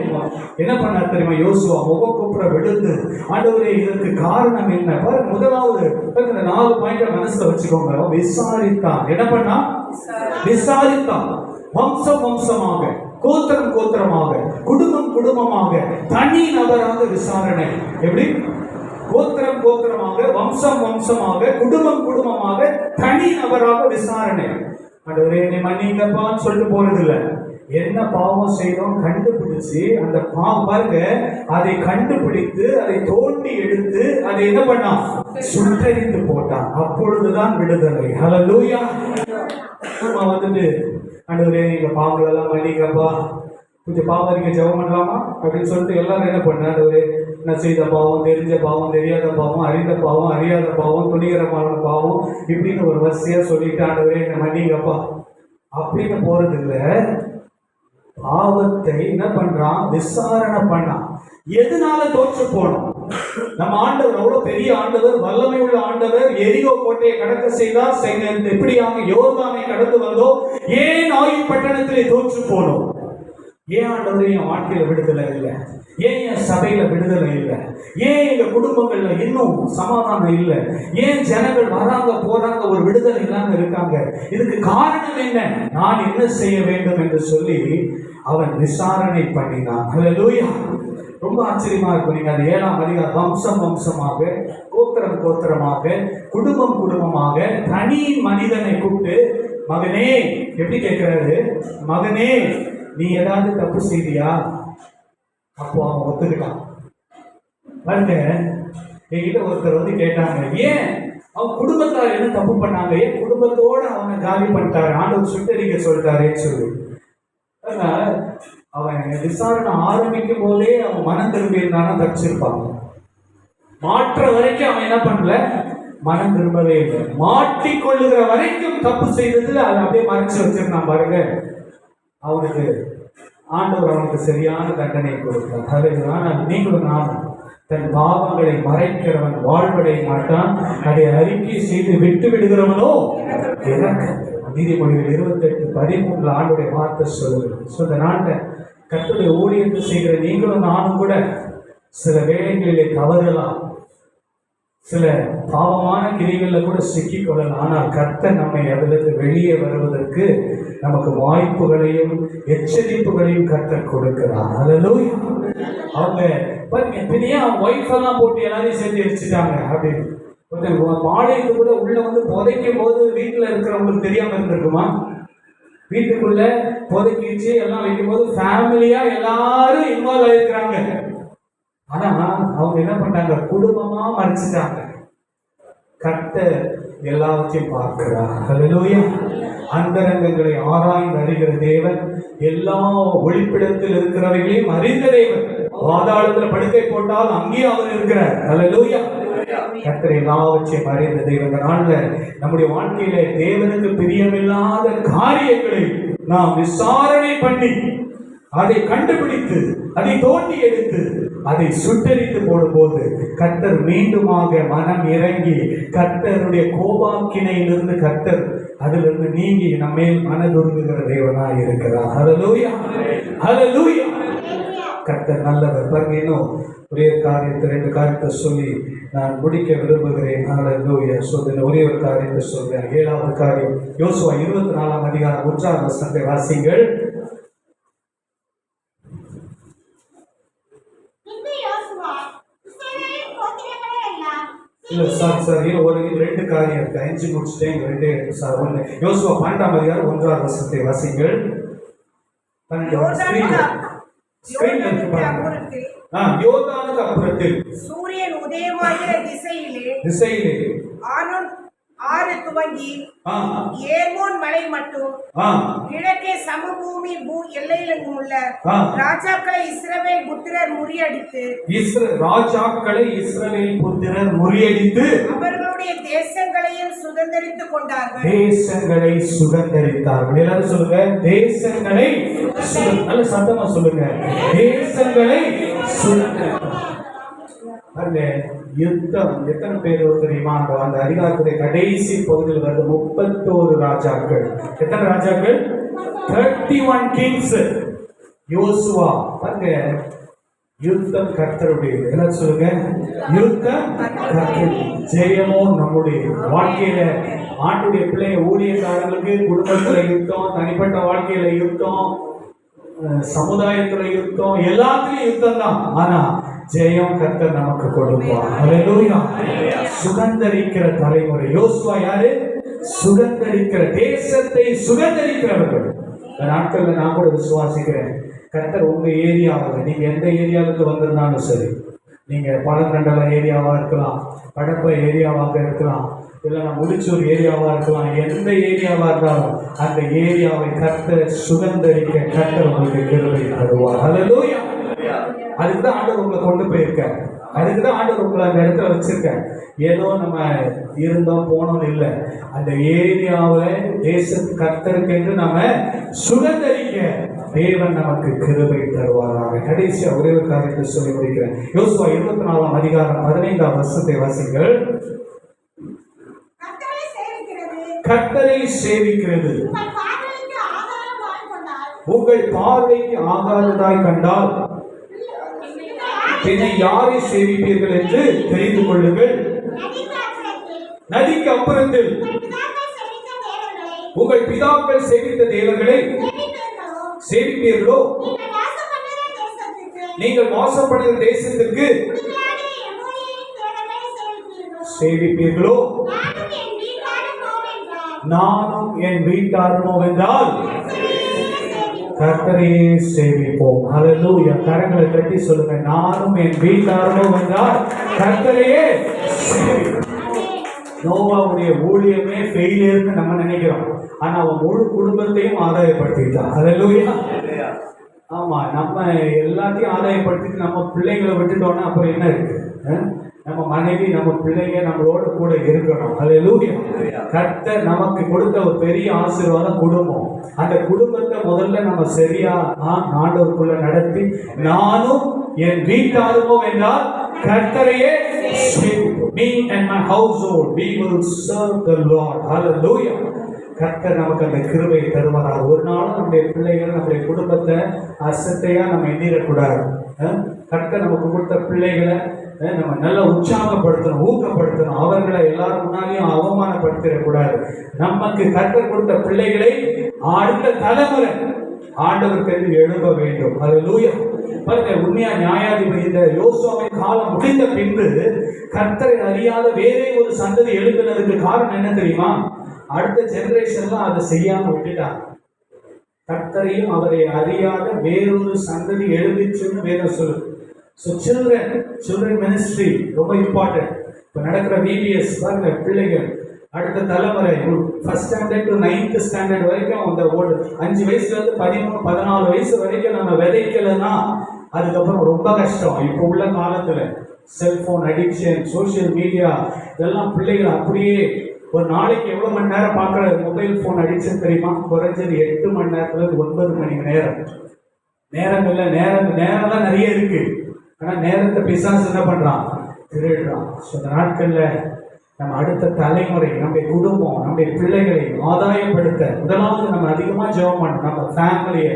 என்ன பண்ண தெரியுமா, யோசுவா முகம் குப்புற விழுந்து, ஆண்டவரே இதற்கு காரணம் என்ன பாரு. முதலாவது இந்த 4 பாயிண்ட மனசுல வச்சுக்கோங்க. விசாரித்தான். என்ன பண்ணா, விசாரித்தான். வம்சம் வம்சமாக, கோத்திரம் கோத்திரமாக, குடும்பம் குடும்பமாக, தனி நபராக விசாரணை. எப்படி, கோத்திரம் கோத்திரமாக, வம்சம் வம்சமாக, குடும்பம் குடும்பமாக, தனி நபராக விசாரணை. ஆண்டவரே என்னை மன்னிங்கப்பான்னு சொல்லிட்டு போறது இல்ல, என்ன பாவம் செய்தோம் கண்டுபிடிச்சு அந்த பாவம் பாருங்க, அதை கண்டுபிடித்து அதை தோண்டி எடுத்து அதை என்ன பண்ணா, சுட்டரித்து போட்டான். அப்பொழுதுதான் விடுதலை. ஹல்லேலூயா. நம்ம வந்துட்டு, ஆண்டவரே நீங்க பாவங்கள் எல்லாம் மன்னிங்கப்பா, கொஞ்சம் பாவம் இருக்க ஜெபம் பண்ணலாமா அப்படின்னு சொல்லிட்டு எல்லாரும் என்ன பண்ண, ஆண்டவரே நான் செய்த பாவம், தெரிஞ்ச பாவம், தெரியாத பாவம், அறிந்த பாவம், அறியாத பாவம், துணிகரமான பாவம், இப்படின்னு ஒரு வரிசையா சொல்லிட்டு ஆண்டவரே என்ன மன்னிங்கப்பா அப்படின்னு போறது இல்ல. பாவத்தை என்ன பண்றான், விசாரணை பண்ணான். எதனால தோற்று போனோம், நம்ம ஆண்டவர் அவ்வளவு பெரிய ஆண்டவர், வல்லமை உள்ள ஆண்டவர். எரிகோ கோட்டையை கடக்க செய்தார். எப்படியாக யோர்தானை கடந்து வந்தோம். ஏன் ஆயி பட்டணத்திலே தோற்று போனோம்? ஏன் ஆண்டவரே என் வாழ்க்கையில விடுதலை இல்லை? ஏன் என் சபையில விடுதலை இல்லை? ஏன் எங்க குடும்பங்கள்ல இன்னும் சமாதானம் இல்லை? ஏன் ஜனங்கள் வராங்க போறாங்க, ஒரு விடுதலை இல்லாம இருக்காங்க? இதுக்கு காரணம் என்ன? நான் என்ன செய்ய வேண்டும் என்று சொல்லி அவன் விசாரணை பண்ணினான். ஹல்லேலூயா. ரொம்ப ஆச்சரியமா இருக்கும். நீங்க அது 7ஆம் அதிகாரம், வம்சம் வம்சமாக, கோத்திரம் கோத்திரமாக, குடும்பம் குடும்பமாக, தனி மனிதனை கூப்பிட்டு மகனே எப்படி கேட்கிறாரு, மகனே நீ ஏதாவது தப்பு செய்தியா? அப்போ அவன் ஒத்துக்கிட்டான். பாருங்க, என்கிட்ட ஒருத்தர் வந்து கேட்டாங்க, ஏன் அவன் குடும்பத்தார் என்ன தப்பு பண்ணாங்க, ஏன் குடும்பத்தோட அவனை காலி பண்ணிட்டாரு, ஆண்டவர் சுட்டரிக்க சொல்லிட்டாரேன்னு சொல்லி. அவன் விசாரணை ஆரம்பிக்கும் போதே அவன் மனம் திரும்பி இருந்தானா தப்பிச்சிருப்பாங்க. மாற்ற வரைக்கும் அவன் என்ன பண்ணல, மனம் திரும்பவே இல்லை. மாட்டிக்கொள்ளுகிற வரைக்கும் தப்பு செய்தது அதை அப்படியே மறைச்சு வச்சிருந்தான். பாருங்க, அவனுக்கு ஆண்டவர் அவனுக்கு சரியான தண்டனை கொடுத்தார். ஆனால் நீங்களும் நானும் தன் பாவங்களை மறைக்கிறவன் வாழ்வடைய மாட்டான், அதை அறிக்கை செய்து விட்டு விடுகிறவனோ இறக்க. நீதிமொழிகள் 28:13 ஆண்டுடைய வார்த்தை சொல்லுகிறது. இந்த நாட்டை கர்த்தருடைய ஊழியத்தை செய்கிற நீங்களும் நானும் கூட சில வேளைகளிலே தவறலாம், சில பாவமான கிரிகளில் கூட சிக்கிக் கொள்ளலாம். ஆனால் கர்த்தர் நம்மை அதிலிருந்து வெளியே வருவதற்கு நமக்கு வாய்ப்புகளையும் எச்சரிப்புகளையும் கர்த்தர் கொடுக்கிறார். அல்லேலூயா. அவங்க பாருங்க, பின்னையே அவங்க ஒய்ஃப் எல்லாம் போட்டு எல்லாரையும் சேர்த்து எரிச்சிட்டாங்க அப்படின்னு. பாளையத்து கூட உள்ள வந்து புதைக்கும் போது வீட்டில் இருக்கிறவங்களுக்கு தெரியாம இருந்திருக்குமா? வீட்டுக்குள்ள புதைக்கி வச்சு எல்லாம் வைக்கும் போது ஃபேமிலியா எல்லாரும் இன்வால்வ் ஆயிருக்கிறாங்க. ஆனா அவங்க என்ன பண்ணாங்க, குடும்பமா மறைச்சிட்டாங்க. கர்த்தர் எல்லாவற்றையும் பார்க்கிறார். அல்லேலூயா. அந்தரங்கங்களை ஆராய்ந்து அறிகிற தேவன், எல்லா ஒளிப்பிடத்தில் இருக்கிறவைகளையும் அறிந்த தேவன். பாதாளத்துல படுக்கை போட்டால் அங்கேயும் அவர் இருக்கிறார். அல்லேலூயா. கர்த்தர் எல்லாவற்றையும் அறிந்த தேவன். நாள்ல நம்முடைய வாழ்க்கையில தேவனுக்கு பிரியமில்லாத காரியங்களை நாம் விசாரணை பண்ணி அதை கண்டுபிடித்து அதை தோண்டி எடுத்து அதை சுட்டரித்து போடும்போது கர்த்தர் மீண்டுமாக மனம் இறங்கி கர்த்தருடைய கோபாக்கினையிலிருந்து கர்த்தர் அதிலிருந்து நீங்கி நம்மே மனதுருகுகிற தேவனாய் இருக்கிறார். ஹல்லேலூயா, ஹல்லேலூயா. கர்த்தர் நல்லவர். பாருங்க, இன்னும் ஒரே காரியத்தை 2 காரியத்தை சொல்லி நான் முடிக்க விரும்புகிறேன். ஹல்லேலூயா. ஒரே ஒரு காரியத்தை சொல்றேன். 7வது காரியம், யோசுவா 24ஆம் அதிகாரம் 1ஆம் வசனத்தை வாசிங்கள். இல்ல சார் ஒரு 2 காரியம் இருக்கு. 5 முடிச்சுட்டேன். 2 சார் 1 யோசுவா 12ஆம் அதிகாரம் 1ஆம் வசனத்தை வாசிங்கள். யோர்தானுக்கு அப்புறத்தில் சூரியன் உதயமாகிற திசையிலே ஆறு துவங்கி ஏர்மோன் மலை மட்டும் கிழக்கே சமபூமி எல்லையிலும் உள்ள ராஜாக்களை இஸ்ரவேல் புத்திரர் முறியடித்து அவர்களுடைய தேசங்களையும் சுதந்தரித்துக் கொண்டார்கள். தேசங்களை சுதந்தரித்தார்கள். எல்லாரும் சொல்லுங்க, தேசங்களை. நல்ல சத்தமா சொல்லுங்க, தேசங்களை சுதந்தரித்தார்கள். யுத்தம் எத்தனை பேர் தெரியுமா? அந்த அதிகாரத்துடைய கடைசி பகுதியில் வருது 31 ராஜாக்கள். எத்தனை ராஜாக்கள்? 31 கிங்ஸ். யோசுவா பாருங்க, யுத்தம் கர்த்தருடைய. என்ன சொல்லுங்க, யுத்தம் கர்த்தர். ஜெயமோ நம்முடைய வாழ்க்கையில. ஆண்டுடைய பிள்ளைங்க ஊழியக்காரர்களுக்கு குடும்பத்துல யுத்தம், தனிப்பட்ட வாழ்க்கையில யுத்தம், சமுதாயத்துல யுத்தம், எல்லாத்துலயும் யுத்தம் தான். ஆனா ஜெயம் கர்த்தர் நமக்கு கொடுப்பார். ஹல்லேலூயா. சுதந்தரிக்கிற தலைமுறை. யோசுவா யாரு? சுதந்தரிக்கிற, தேசத்தை சுதந்தரிக்கிறவர்கள். இந்த நாட்கள்ல நான் கூட விசுவாசிக்கிறேன், கர்த்தர் உங்க ஏரியாவில், நீங்க எந்த ஏரியாவுக்கு வந்திருந்தாலும் சரி, நீங்க பழக்கண்டல ஏரியாவா இருக்கலாம், கடப்பை ஏரியாவாக இருக்கலாம், இல்லைன்னா முடிச்சூர் ஏரியாவா இருக்கலாம், எந்த ஏரியாவா இருந்தாலும் அந்த ஏரியாவை கர்த்தர் சுதந்தரிக்க கர்த்தர் உங்களுக்கு கிருபை தருவார். ஹல்லேலூயா. அதுக்குதான் ஆண்டவர் உங்களை கொண்டு போயிருக்கார். அதுக்குதான் ஆண்டவர் உங்களை அந்த இடத்துல வச்சிருக்கார். ஏதோ நம்ம இருந்தோம் போனோம் இல்லை, அந்த ஏரியாவில் தேசத்து கர்த்தருக்கு என்று நம்ம சுதந்தரிக்க தேவன் நமக்கு கிருபை தருவாராக. கடைசியா ஒரே ஒரு காரியத்தை சொல்லி முடிக்கிறேன். யோசுவா 24ஆம் அதிகாரம் 15ஆம் வசனத்தை வாசிங்கள். கர்த்தரை சேவிக்கிறது உங்கள் பார்வைக்கு ஆகாததாய் கண்டால் என்னை யாரை சேவிப்பீர்கள் என்று தெரிந்து கொள்ளுங்கள். நதிக்கு அப்புறத்தில் உங்கள் பிதாக்கள் சேவித்த தேவர்களை சேவிப்பீர்களோ? நீங்கள் வாசப்படுகிற தேசத்திற்கு சேவிப்பீர்களோ? நானும் என் வீட்டாருமோ என்றால் கர்த்தரையே சேவிப்போம். ஹல்லேலூயா. கரங்களை தட்டி சொல்லுங்க, நானும் என் வீட்டாருமோ என்றால் கர்த்தரையே சேவிப்போம். நோவாவுடைய ஊழியமே ஃபெயிலியர்னு நம்ம நினைக்கிறோம். ஆனா அவன் முழு குடும்பத்தையும் ஆதாயப்படுத்திட்டான். ஹல்லேலூயா. ஆமா, நம்ம எல்லாத்தையும் ஆதாயப்படுத்திட்டு நம்ம பிள்ளைங்களை விட்டுட்டோம்னா அப்புறம் என்ன இருக்கு? நம்ம மனைவி, நம்ம பிள்ளைங்க நம்மளோட கூட இருக்கணும். ஹல்லேலூயா. கர்த்தர் நமக்கு கொடுத்த ஒரு பெரிய ஆசீர்வாதம் குடும்பம். அந்த குடும்பத்தை முதல்ல நம்ம சரியா ஆண்டவருக்குள்ள நடத்தி, நானும் என் வீட்டாருமோ என்றால் கர்த்தரையே சேவிப்போம். Me and my household we will serve the Lord. Hallelujah. கர்த்தர் நமக்கு அந்த கிருபையை தருவார். ஒரு நாளும் நம்முடைய பிள்ளைகள், நம்முடைய குடும்பத்தை அசட்டையா நம்ம எண்ணிடக்கூடாது. கர்த்தர் நமக்கு கொடுத்த பிள்ளைகளை நம்ம நல்லா உற்சாகப்படுத்தணும், ஊக்கப்படுத்தணும். அவர்களை எல்லாரும் முன்னாலேயும் அவமானப்படுத்திடக்கூடாது. நமக்கு கர்த்தர் கொடுத்த பிள்ளைகளை அடுத்த தலைமுறை ஆண்டவருக்கு எழும்ப வேண்டும். ஹல்லேலூயா. பாருங்க, உண்மையா நியாயாதிபதி இந்த யோசுவாவின் காலம் முடிந்த பின்பு கர்த்தரை அறியாத வேறே ஒரு சந்ததி எழுப்பினதுக்கு காரணம் என்ன தெரியுமா? அடுத்த ஜெனரேஷன்லாம் அதை செய்யாம விட்டுட்டாங்க. கர்த்தரையும் அவரை அறியாத வேறொரு சந்ததி எழுதிச்சுன்னு வேதம் சொல்லுது. ஸோ சில்ட்ரன் மினிஸ்ட்ரி ரொம்ப இம்பார்ட்டன்ட். இப்போ நடக்கிற VBS பாருங்க, பிள்ளைகள் அடுத்த தலைமுறை first standard to 9th standard வரைக்கும் அந்த 5 வயசுலேருந்து 13-14 வயசு வரைக்கும் நம்ம விதைக்கலைன்னா அதுக்கப்புறம் ரொம்ப கஷ்டம். இப்போ உள்ள காலத்தில் செல்ஃபோன் அடிக்ஷன், சோஷியல் மீடியா, இதெல்லாம் பிள்ளைகள் அப்படியே ஒரு நாளைக்கு எவ்வளோ மணி நேரம் பார்க்குற மொபைல் ஃபோன் அடிக்ஷன் தெரியுமா? குறைஞ்சது 8 மணி நேரத்துல 9 மணி நேரம். நேரம்லாம் நிறைய இருக்கு. ஆனால் நேரத்தை பிசாசு என்ன பண்ணுறான்? திருடுறான். ஸோ அந்த நாட்களில் நம்ம அடுத்த தலைமுறை, நம்முடைய குடும்பம், நம்முடைய பிள்ளைகளை ஆதாயப்படுத்த முதலாவது நம்ம அதிகமாக ஜெபம் பண்ணணும். நம்ம ஃபேமிலியை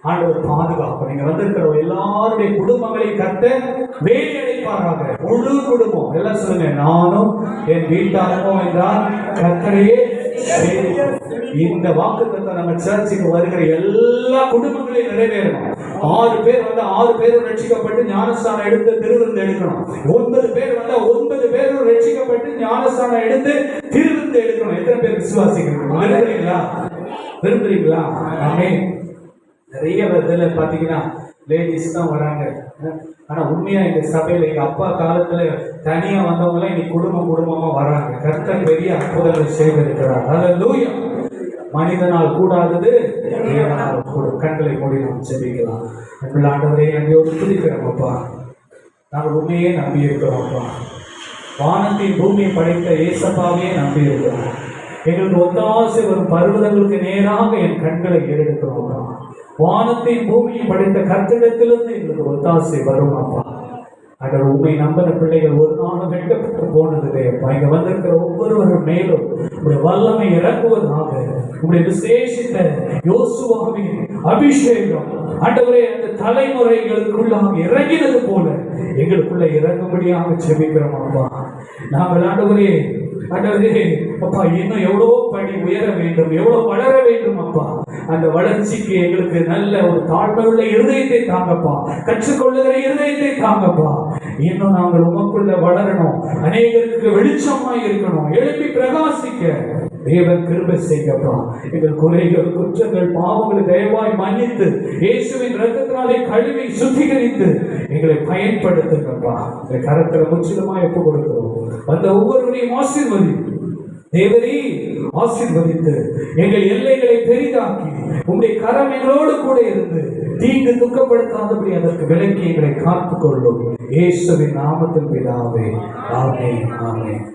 ஆண்டவர் பாதுகாப்பு. நீங்க வந்திருக்கிற எல்லாருடைய குடும்பங்களை கர்த்த வேலி அடைப்பாராக. முழு குடும்பம் எல்லாம் சொல்லுங்க, நானும் என் வீட்டாருமோ என்றால் கர்த்தரையே சேவிப்போம். இந்த வாக்குத்தத்தத்தை நம்ம சர்ச்சுக்கு வருகிற எல்லா குடும்பங்களையும் நிறைவேறணும். 6 பேர் 6 பேரும் ரட்சிக்கப்பட்டு ஞானஸ்தானம் எடுத்து திருவிருந்து எடுக்கணும். 9 பேர் 9 பேரும் ரட்சிக்கப்பட்டு ஞானஸ்தானம் எடுத்து திருவிருந்து எடுக்கணும். எத்தனை பேர் விசுவாசிக்கிறீங்க? விரும்புறீங்களா? ஆமென். நிறைய இதில் பார்த்தீங்கன்னா லேடிஸ் தான் வராங்க. ஆனால் உண்மையாக எங்கள் சபையில் எங்கள் அப்பா காலத்தில் தனியாக வந்தவங்களாம் இன்னைக்கு குடும்பமாக வராங்க. கர்த்தர் பெரிய அற்புதங்கள் செய்திருக்கிறார். ஹல்லேலூயா. மனிதனால் கூடாதது தேவனால் கூடும். கண்களை மூடி நாம் ஜெபிக்கலாம். அன்புள்ள ஆண்டவரே, அங்கேயோடு துதிக்கிறோம் அப்பா. நாங்கள் உண்மையே நம்பி இருக்கிறோம் அப்பா. வானத்தின் பூமியை படைத்த ஏசப்பாவே நம்பி இருக்கிறோம். எங்களுக்கு ஒத்தாசை வரும் பர்வதங்களுக்கு நேராக என் கண்களை ஏறெடுக்கிறோம். வானத்தின் பூமியை படைத்த கர்த்தரிடத்திலிருந்து எங்களுக்கு ஒத்தாசை வரும் அப்பா. அगर உண்மை நம்பின பிள்ளைகள் ஒரு நாளும் வெட்கப்பட்டு போனதில்லை அப்பா. இங்க வந்திருக்கிற ஒவ்வொருவரும் மேலும் உடைய வல்லமை இறங்குவதாக, உடைய விசேஷித்த யோசுவாவின் அபிஷேகம் ஆண்டவரே அந்த தலைமுறைகளுக்குள்ளாக இறங்கினது போல எங்களுக்குள்ள இறங்கும்படியாக செபிக்கிறோம் அப்பா. நாங்கள் ஆண்டவரே அப்பா இன்னும் எவ்வளோ படி உயர வேண்டும், எவ்வளவு வளர வேண்டும் அப்பா. அந்த வளர்ச்சிக்கு எங்களுக்கு நல்ல ஒரு தாழ்மையுள்ள இருதயத்தை தாங்கப்பா. கற்றுக்கொள்ளுகிற இருதயத்தை தாங்கப்பா. இன்னும் நாங்கள் உமக்குள்ள வளரணும், அநேகருக்கு வெளிச்சமாய் இருக்கணும், எழுப்பி பிரகாசிக்க தேவன் கிருபை செய்யப்பா. எங்கள் குறைகள், குற்றங்கள், பாவங்களை தயவாய் மன்னித்து இயேசுவின் இரத்தத்தினாலே கழுவி சுத்திகரித்து எங்களை பயன்படுத்துங்கப்பா. இந்த கரத்தில் முற்றிலுமாய் ஒப்பு கொடுக்கிறோம். அந்த ஒவ்வொருவரையும் ஆசீர்வதி தேவரே, ஆசீர்வதித்து எங்கள் எல்லைகளை பெரிதாக்கி உங்களுடைய கரம் எங்களோடு கூட இருந்து தீங்கு துக்கப்படுத்தாதபடி அதற்கு விலக்கி எங்களை காத்துக் கொள்ளும். இயேசுவின் நாமத்தில் பிதாவே, ஆமென், ஆமென்.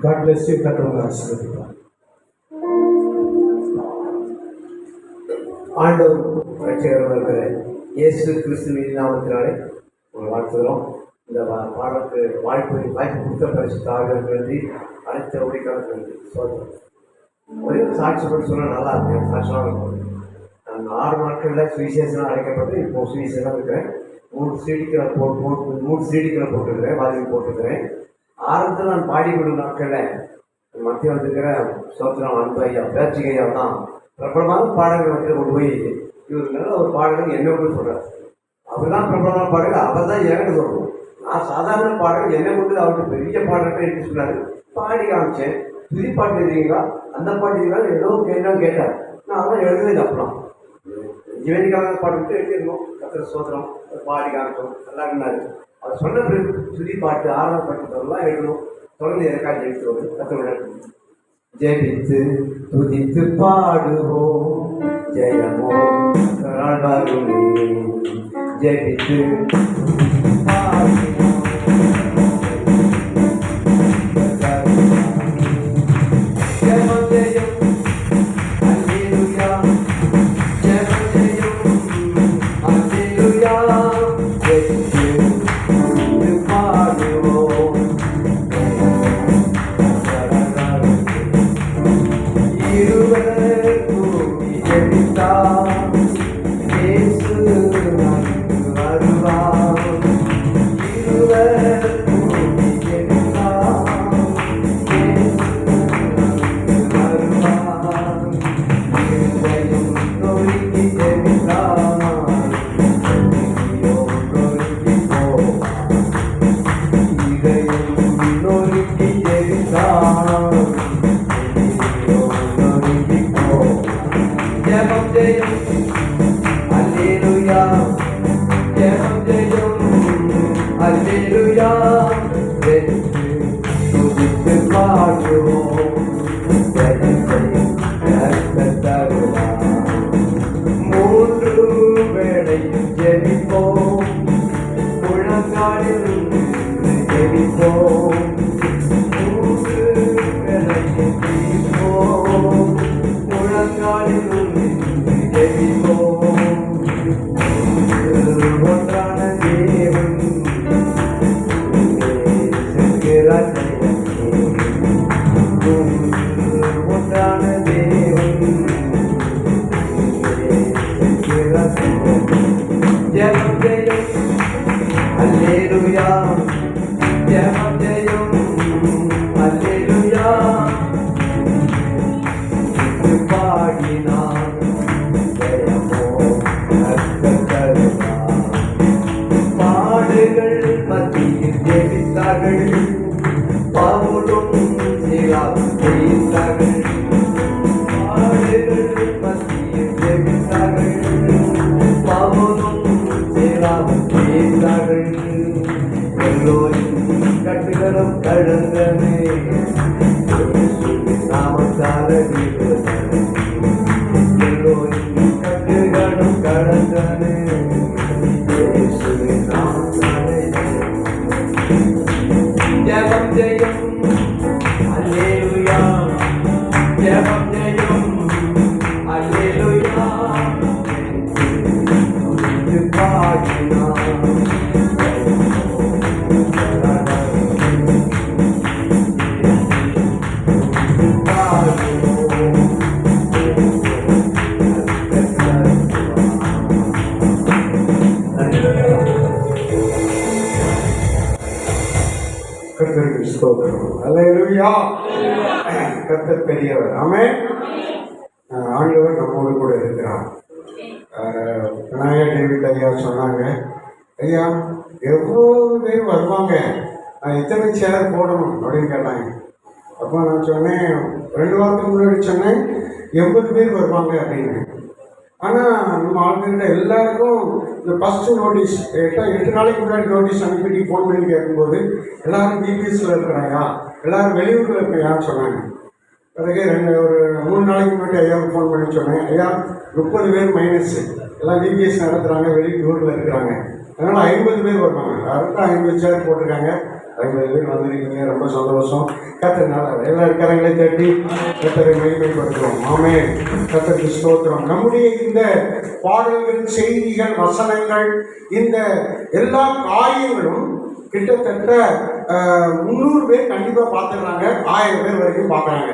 God bless you. கர்த்தர் ஆசீர்வதிப்பார். ஆண்டவர் ரட்சகராகிய இயேசு கிறிஸ்துவின் நாமத்தினாலே வாழ்த்துகிறோம். இந்த பாடலுக்கு வாய்ப்பு கொடுத்த பரிசுத்தாக வேண்டி அனைத்து ஊழியர்களுக்கு நன்றி சொல்கிறோம். ஒரே சாட்சி பற்றி சொன்னால் நல்லா இருக்கு. சாட்சியாக இருக்கும். நான் 6 நாட்களில் சுவிசேஷம் அழைக்கப்பட்டு இப்போ சுவிசேஷம் இருக்கிறேன். 3 சீடிக்களை போட்டுருக்கிறேன், வாதிக்கு போட்டுருக்கிறேன். ஆரம்பத்தில் நான் பாடிக்கொடும் நாட்களில் மத்திய வந்திருக்கிற சோத்திரம் அன்பு ஐயா, பேச்சுக்கு ஐயா தான் பிரபலமான பாடல்கள் வந்து கொண்டு போய் இவருனால ஒரு பாடல்கள் என்ன கொண்டு சொல்கிறார். அவர் தான் பிரபலமான பாடல்கள், அவர் தான் எனக்கு சொல்லணும். நான் சாதாரண பாடல்கள் என்னை கொண்டு அவருக்கு பெரிய பாடல்கள் எடுத்து சொன்னார். பாடி காமிச்சேன். துதிப்பாட்டு எழுதுறீங்களா, அந்த பாட்டு எழுதுறீங்களா, ஏதோ கேட்டார். நான் அதெல்லாம் எழுதவே இல்லை. அப்பலாம் ஜீவனிக்காக பாட்டு எழுதிருந்தோம். கத்திர சோதரம் பாடி காட்டும் நல்லா இருந்தாரு. அவர் சொன்ன பிறகு துதிப்பாட்டு ஆறாம் பாட்டுலாம் எழுதணும். தொடர்ந்து எனக்காக எழுத்துவோம். கத்தோட ஜெபித்து துதித்து பாடுவோம், ஜெயமோ வருமே. ஜெபித்து பாடுவோம், ஜெயம் ஜெயம் அல்லேலூயா, ஜெயம் ஜெயம் அல்லேலூயா. ஜெபித்து துதித்து பாடுவோம், இருவர் கூடி ஜெபித்தார், இயேசு நமக்கு வருவார். இருவர் கூடி ஜெபித்தார், இயேசு நமக்கு வருவார். இருதயம் நொறுங்கி ஜெபித்தார், இதயம் நொறுங்கி போவார். இதயம் நொறுங்கி ஜெபித்தார், ஜெயம் ஜெயம் அல்லேலூயா, ஜெயம் ஜெயம் அல்லேலூயா. வெற்றி துதித்து பாடுவோம், ஜெயம் ஜெயம் கர்த்தர் தருவார். மூன்று வேளையும் ஜெபிப்போம், முழங்காலில் நின்று ஜெபிப்போம். மூன்று வேளையும் ஜெபிப்போம், முழங்காலில் நின்று ஜெபிப்போம். ஒன்றான தேவன் செல்கிறார் ஜெயமே. ஒன்றான தேவன் செல்கிறார் ஜெயமே. ஜெயம் ஜெயம் அல்லேலூயா, ஜெயம் ஜெயம் அல்லேலூயா. பாடினார் ஜெயமோ கர்த்தர் தருவார். பாடுகள் மத்தியில் ஜெபித்தார்கள், பவுலும் சீலாவும் ஜெயித்தார்கள். பாடுகள் மத்தியில் ஜெபித்தார்கள், பவுலும் சீலாவும் ஜெயித்தார்கள். எல்லோரின் கட்டுகளும் கடந்தனே, நாமத்தால எல்லோரின் கட்டுகளும் கடந்தனே, இயேசுவின் நாமத்தாலே. ஜெயம் ஜெயம் அல்லேலூயா, ஜெயம் ஜெயம் அல்லேலூயா. துதித்து பாடினார், கர்த்தருக்கு ஸ்தோத்திரம். அல்லேலூயா. கர்த்தர் பெரியவர். ஆமென். ஆண்டவர் நம்மோடு கூட இருக்கிறார். விநாயகர் டேவிட் ஐயா சொன்னாங்க, ஐயா எவ்வளோ பேர் வருவாங்க, நான் எத்தனை சேர் போடணும் அப்படின்னு கேட்டாங்க. அப்போ நான் சொன்னேன், 2 வாரத்துக்கு முன்னாடி சொன்னேன் 80 பேர் வருவாங்க அப்படின்னு. ஆனால் நம்ம ஆளுங்கிட்ட எல்லாருக்கும் இந்த ஃபஸ்ட்டு நோட்டீஸ் 8 நாளைக்கு முன்னாடி நோட்டீஸ் அனுப்பிட்டு ஃபோன் பண்ணி கேட்கும்போது எல்லோரும் பிபிஎஸ்சில் இருக்கிறாயா, எல்லோரும் வெளியூரில் இருக்கிறான்னு சொன்னாங்க. பிறகு ஒரு 3 நாளைக்கு முன்னாடி ஐயாவுக்கு ஃபோன் பண்ணி சொன்னேன், ஐயா 30 பேர் மைனஸ், எல்லாம் பிபிஎஸ் நடத்துகிறாங்க, வெளியூரில் இருக்கிறாங்க, அதனால் 50 பேர் வருவாங்க. யாருக்கும் 50 சேர் போட்டிருக்காங்க, 50 பேர் வந்துருக்கீங்க, ரொம்ப சந்தோஷம். கர்த்தர்னால எல்லா கரங்களை தட்டி கர்த்தரை மகிமைப்படுத்துகிறோம். ஆமென். கர்த்தருக்கு ஸ்தோத்திரம். நம்முடைய இந்த பாடல்கள், செய்திகள், வசனங்கள், இந்த எல்லா காரியங்களும் கிட்டத்தட்ட 300 பேர் கண்டிப்பாக பார்த்துடுறாங்க, 1000 பேர் வரைக்கும் பார்க்குறாங்க.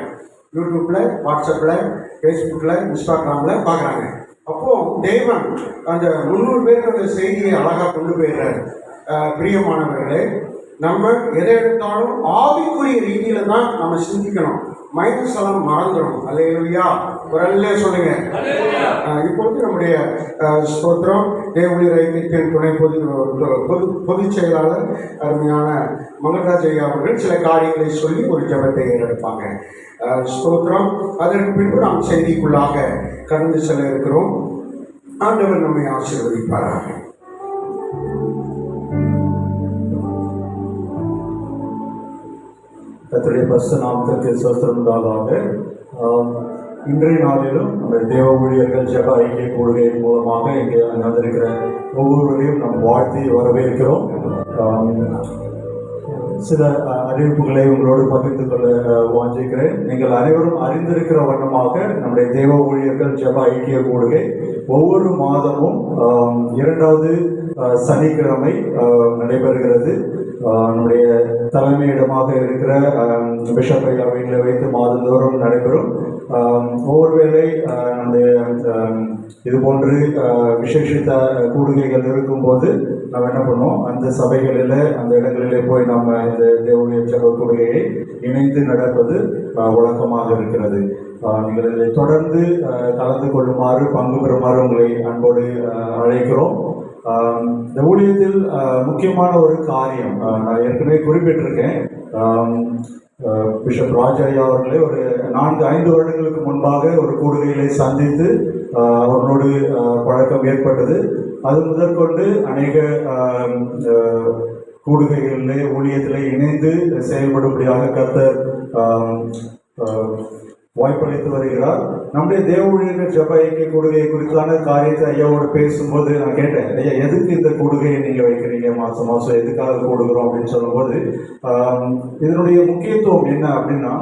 யூடியூப்பில், வாட்ஸ்அப்பில், ஃபேஸ்புக்கில், இன்ஸ்டாகிராமில் பார்க்குறாங்க. அப்போது தேவன் அந்த 300 பேருக்கு அந்த செய்தியை அழகாக கொண்டு போயிடுறாரு. பிரியமானவர்களே, நம்ம எதை எடுத்தாலும் ஆவிக்குரிய ரீதியில் தான் நம்ம சிந்திக்கணும். மைனஸ் எல்லாம் மறந்துடும். அல்லேலூயா. ஒரு அல்லே சொல்லுங்க. இப்பொழுது நம்முடைய ஸ்தோத்திரம் தேவூழியர் ஐக்கியத்தின் துணை பொதுச் செயலாளர் அருமையான மங்கள்ராஜ் ஐயா அவர்கள் சில காரியங்களை சொல்லி ஒரு ஜெபத்தை ஏறெடுப்பாங்க. ஸ்தோத்திரம். அதற்கு பின்பு நாம் செய்திக்குள்ளாக கடந்து செல்ல இருக்கிறோம். ஆண்டவர் நம்மை ஆசீர்வதிப்பாராக. கர்த்தருடைய பரிசுத்த நாமத்திற்கு ஸ்தோத்திரம் உண்டாவதாக. இன்றைய நாளிலும் நம்ம தேவ ஊழியர்கள் ஜெப ஐக்கிய கூடுகையின் மூலமாக இங்கே வந்திருக்கிற ஒவ்வொருவரையும் நாம் வாழ்த்தி வரவேற்கிறோம். சில அறிவிப்புகளை உங்களோடு பகிர்ந்து கொள்ள வாஞ்சிக்கிறேன். நீங்கள் அனைவரும் அறிந்திருக்கிற வண்ணமாக நம்முடைய தேவ ஊழியர்கள் ஜெப ஐக்கிய கூடுகை ஒவ்வொரு மாதமும் 2வது சனிக்கிழமை நடைபெறுகிறது. நம்முடைய தலைமையிடமாக இருக்கிற பிஷப் ஐயா வீட்டில் வைத்து மாதந்தோறும் நடைபெறும். ஒவ்வொரு வேளை நம்முடைய இது போன்று விசேஷித்த கூடுகைகள் இருக்கும்போது நாம் என்ன பண்ணுவோம், அந்த சபைகளில் அந்த இடங்களிலே போய் நாம் இந்த தேவனுடைய ஜெப கூடுகையை இணைந்து நடப்பது வழக்கமாக இருக்கிறது. நீங்கள் இதை தொடர்ந்து கலந்து கொள்ளுமாறு பங்கு பெறுமாறு உங்களை அன்போடு அழைக்கிறோம். இந்த ஊழியத்தில் முக்கியமான ஒரு காரியம் நான் ஏற்கனவே குறிப்பிட்டிருக்கேன். பிஷப் ராஜையா அவர்களே ஒரு 4-5 வருடங்களுக்கு முன்பாக ஒரு கூடுகைகளை சந்தித்து அவர்களோடு பழக்கம் ஏற்பட்டது. அது முதற்கொண்டு அநேக கூடுகைகளிலே ஊழியத்திலே இணைந்து செயல்படும்படியாக கர்த்தர் வாய்ப்பளித்து வருகிறார். நம்முடைய தேவ ஊழியர்கள் ஜெப ஐக்கிய கூடுகை குறித்தான காரியத்தை ஐயாவோடு பேசும்போது நான் கேட்டேன், ஐயா எதுக்கு இந்த கூடுகையை நீங்கள் வைக்கிறீங்க, மாதம் மாதம் எதுக்காக கூடுகிறோம் அப்படின்னு சொல்லும்போது இதனுடைய முக்கியத்துவம் என்ன அப்படின்னா,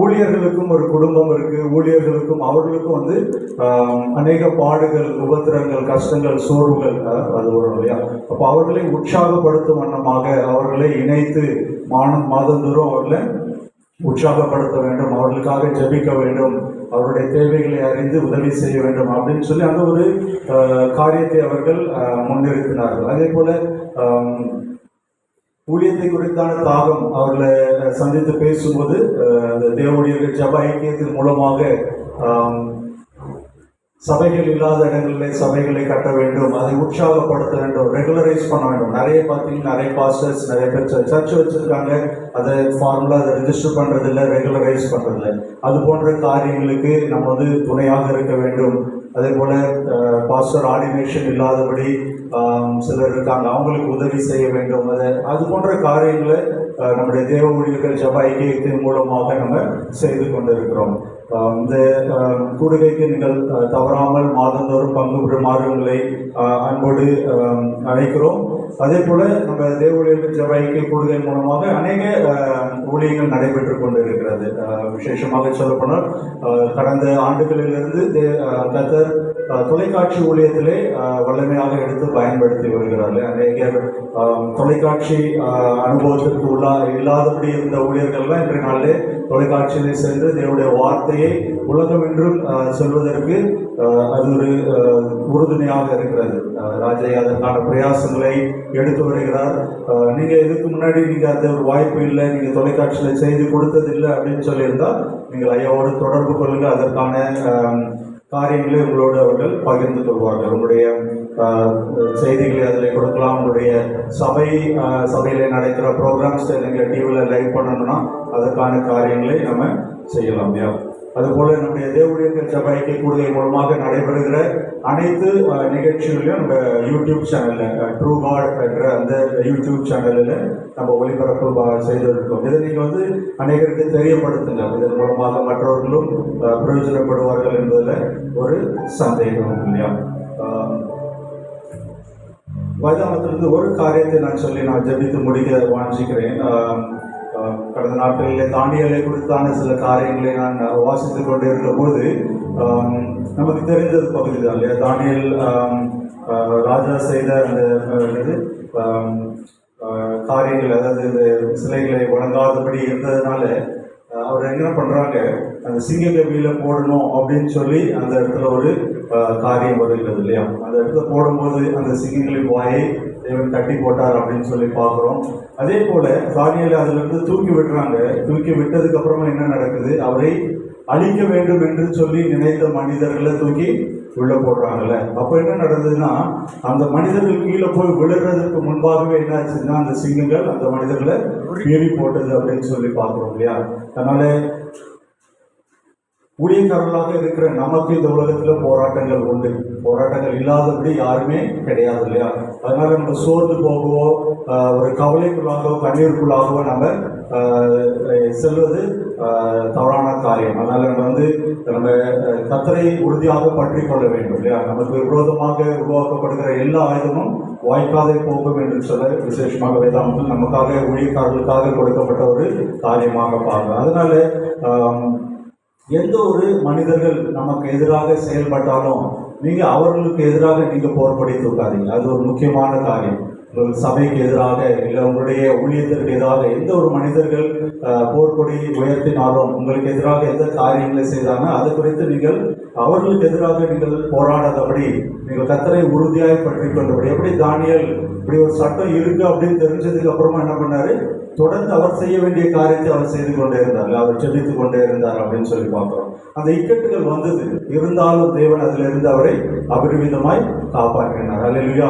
ஊழியர்களுக்கும் ஒரு குடும்பம் இருக்கு, ஊழியர்களுக்கும் அவர்களுக்கும் அநேக பாடுகள், உபத்திரங்கள், கஷ்டங்கள், சோர்வுகள் அது வரும் இல்லையா. அப்போ அவர்களை உற்சாகப்படுத்தும் வண்ணமாக அவர்களை இணைத்து மாதந்தோறும் அவர்களை உற்சாகப்படுத்த வேண்டும், அவர்களுக்காக ஜெபிக்க வேண்டும், அவருடைய தேவைகளை அறிந்து உதவி செய்ய வேண்டும் அப்படின்னு சொல்லி அந்த ஒரு காரியத்தை அவர்கள் முன்னிறுத்தினார்கள். அதே போல ஊழியத்தை குறித்தான தாகம் அவர்களை சந்தித்து பேசும்போது அந்த தேவனுடைய ஜெப ஐக்கியத்தின் மூலமாக சபைகள் இல்லாத இடங்களில் சபைகளை கட்ட வேண்டும், அதை உற்சாகப்படுத்த வேண்டும், ரெகுலரைஸ் பண்ண வேண்டும். நிறைய பாஸ்டர்ஸ் நிறைய பேர் சர்ச் வச்சிருக்காங்க, அதை ஃபார்முலா அதை ரிஜிஸ்டர் பண்ணுறதில்ல, ரெகுலரைஸ் பண்ணுறதில்ல. அது போன்ற காரியங்களுக்கு நம்ம துணையாக இருக்க வேண்டும். அதே போல் பாஸ்டர் ஆர்டினேஷன் இல்லாதபடி சிலர் இருக்காங்க, அவங்களுக்கு உதவி செய்ய வேண்டும். அது போன்ற காரியங்களை நம்முடைய தேவ ஊழியர்கள் ஜெப ஐக்கியத்தின் மூலமாக நம்ம செய்து கொண்டிருக்கிறோம். இந்த கூடுகைக்கு நீங்கள் தவறாமல் மாதந்தோறும் பங்கு பெறுமாறு உங்களை அன்போடு அழைக்கிறோம். அதே போல நம்ம தேவ ஊழியர்கள் ஜெப ஐக்கிய கூடுகை மூலமாக அநேக ஊழியங்கள் நடைபெற்று கொண்டிருக்கிறது. விசேஷமாக சொல்லப்போனால் கடந்த ஆண்டுகளிலிருந்து கர்த்தர் தொலைக்காட்சி ஊழியத்திலே வல்லமையாக எடுத்து பயன்படுத்தி வருகிறார்கள். அநேகர் தொலைக்காட்சி அனுபவத்திற்கு இல்லாதபடி இருந்த ஊழியர்கள்லாம் இன்றைய நாளிலே தொலைக்காட்சியிலே சென்று தேவனுடைய வார்த்தையை உலகம் என்றும் சொல்வதற்கு அது ஒரு உறுதுணையாக இருக்கிறது. ராஜை அதற்கான பிரயாசங்களை எடுத்து வருகிறார். நீங்கள் இதுக்கு முன்னாடி நீங்கள் அந்த ஒரு வாய்ப்பு இல்லை, நீங்கள் தொலைக்காட்சியில் செய்து கொடுத்ததில்லை அப்படின்னு சொல்லியிருந்தால் நீங்கள் ஐயாவோடு தொடர்பு கொள்ளுங்கள். அதற்கான காரியங்களை உங்களோடு அவர்கள் பகிர்ந்து கொள்வார்கள். உங்களுடைய செய்திகளை அதில் கொடுக்கலாம். உங்களுடைய சபையில் நடக்கிற ப்ரோக்ராம்ஸ் நீங்கள் டிவியில் லைவ் பண்ணணும்னா அதற்கான காரியங்களை நம்ம செய்யலாம். அதுபோல் நம்முடைய தேவனுடைய ஜெப ஐக்கிய கூடுகை மூலமாக நடைபெறுகிற அனைத்து நிகழ்ச்சிகளையும் நம்ம யூடியூப் சேனலில் ட்ரூ காட் என்ற அந்த யூடியூப் சேனலில் நம்ம ஒளிபரப்பு செய்திருக்கோம். இதை நீங்கள் அநேகருக்கு தெரியப்படுத்துங்க. இதன் மூலமாக மற்றவர்களும் பிரயோஜனப்படுவார்கள் என்பதில் ஒரு சந்தேகம் இல்லையா. வேதாகமத்திலிருந்து ஒரு காரியத்தை நான் ஜெபித்து முடிக்க வாஞ்சிக்கிறேன். கடந்த நாட்களில் தானியலை குறித்தான சில காரியங்களை நான் வாசித்துக் கொண்டிருந்த போது நமக்கு தெரிந்தது பகுதி தான் இல்லையா. தானியல் ராஜா செய்த அந்த காரியங்கள், அதாவது இந்த சிலைகளை வழங்காதபடி இருந்ததுனால அவர் என்ன பண்ணுறாங்க, அந்த சிங்கக்கவியில் போடணும் அப்படின்னு சொல்லி அந்த இடத்துல ஒரு காரியம் வருகிறது இல்லையா. அந்த இடத்துல போடும்போது அந்த சிங்கங்களின் வாயை தேவன் கட்டி போட்டார் அப்படின்னு சொல்லி பார்க்குறோம். அதே போல தானியேலை அதிலிருந்து தூக்கி விடுறாங்க. தூக்கி விட்டதுக்கு அப்புறமா என்ன நடக்குது? அவரை அழிக்க வேண்டும் என்று சொல்லி நினைத்த மனிதர்களை தூக்கி உள்ள போடுறாங்கல்ல. அப்போ என்ன நடந்ததுன்னா, அந்த மனிதர்கள் கீழே போய் விழுறதுக்கு முன்பாகவே என்ன ஆச்சுன்னா, அந்த சிங்கங்கள் அந்த மனிதர்களை மீறி போட்டது அப்படின்னு சொல்லி பார்க்குறோம் இல்லையா? அதனால ஊழியக்காரர்களாக இருக்கிற நமக்கு இந்த உலகத்துல போராட்டங்கள் உண்டு. போராட்டங்கள் இல்லாதபடி யாருமே கிடையாது இல்லையா? அதனால நம்ம சோர்ந்து போகவோ ஒரு கவலைக்குள்ளாகவோ கண்ணீருக்குள்ளாகவோ நம்ம செல்வது தவறான காரியம். அதனால நம்ம கர்த்தரை உறுதியாக பற்றி கொள்ள வேண்டும் இல்லையா? நமக்கு விரோதமாக உருவாக்கப்படுகிற எல்லா ஆயுதமும் வாய்க்காதே போகும் என்று சொல்ல விசேஷமாக வேதாந்தத்தில் நமக்காக ஊழியக்காரர்களுக்காக கொடுக்கப்பட்ட ஒரு காரியமாக பார்க்கலாம். அதனால எந்த ஒரு மனிதர்கள் நமக்கு எதிராக செயல்பட்டாலும் நீங்க அவர்களுக்கு எதிராக நீங்க போர்படி தூக்காதீங்க. அது ஒரு முக்கியமான காரியம். உங்கள் சபைக்கு எதிராக இல்லை உங்களுடைய ஊழியத்திற்கு எதிராக எந்த ஒரு மனிதர்கள் போர்க்கொடி உயர்த்தினாலும் உங்களுக்கு எதிராக எந்த காரியங்களை செய்தாங்க அது குறித்து நீங்கள் அவர்களுக்கு எதிராக நீங்கள் போராடாதபடி நீங்கள் கர்த்தரை உறுதியாய் பற்றி கொண்டபடி. எப்படி தானியேல் இப்படி ஒரு சட்டம் இருக்கு அப்படின்னு தெரிஞ்சதுக்கு அப்புறமா என்ன பண்ணாரு? தொடர்ந்து அவர் செய்ய வேண்டிய காரியத்தை அவர் செய்து கொண்டே இருந்தார், அவர் ஜெபித்து கொண்டே இருந்தார் அப்படின்னு சொல்லி பார்க்கிறோம். அந்த இக்கட்டுகள் வந்தது, இருந்தாலும் தேவன் அதில் இருந்து அவரை அபரிமிதமாய் காப்பாற்றினார். அல்லேலூயா.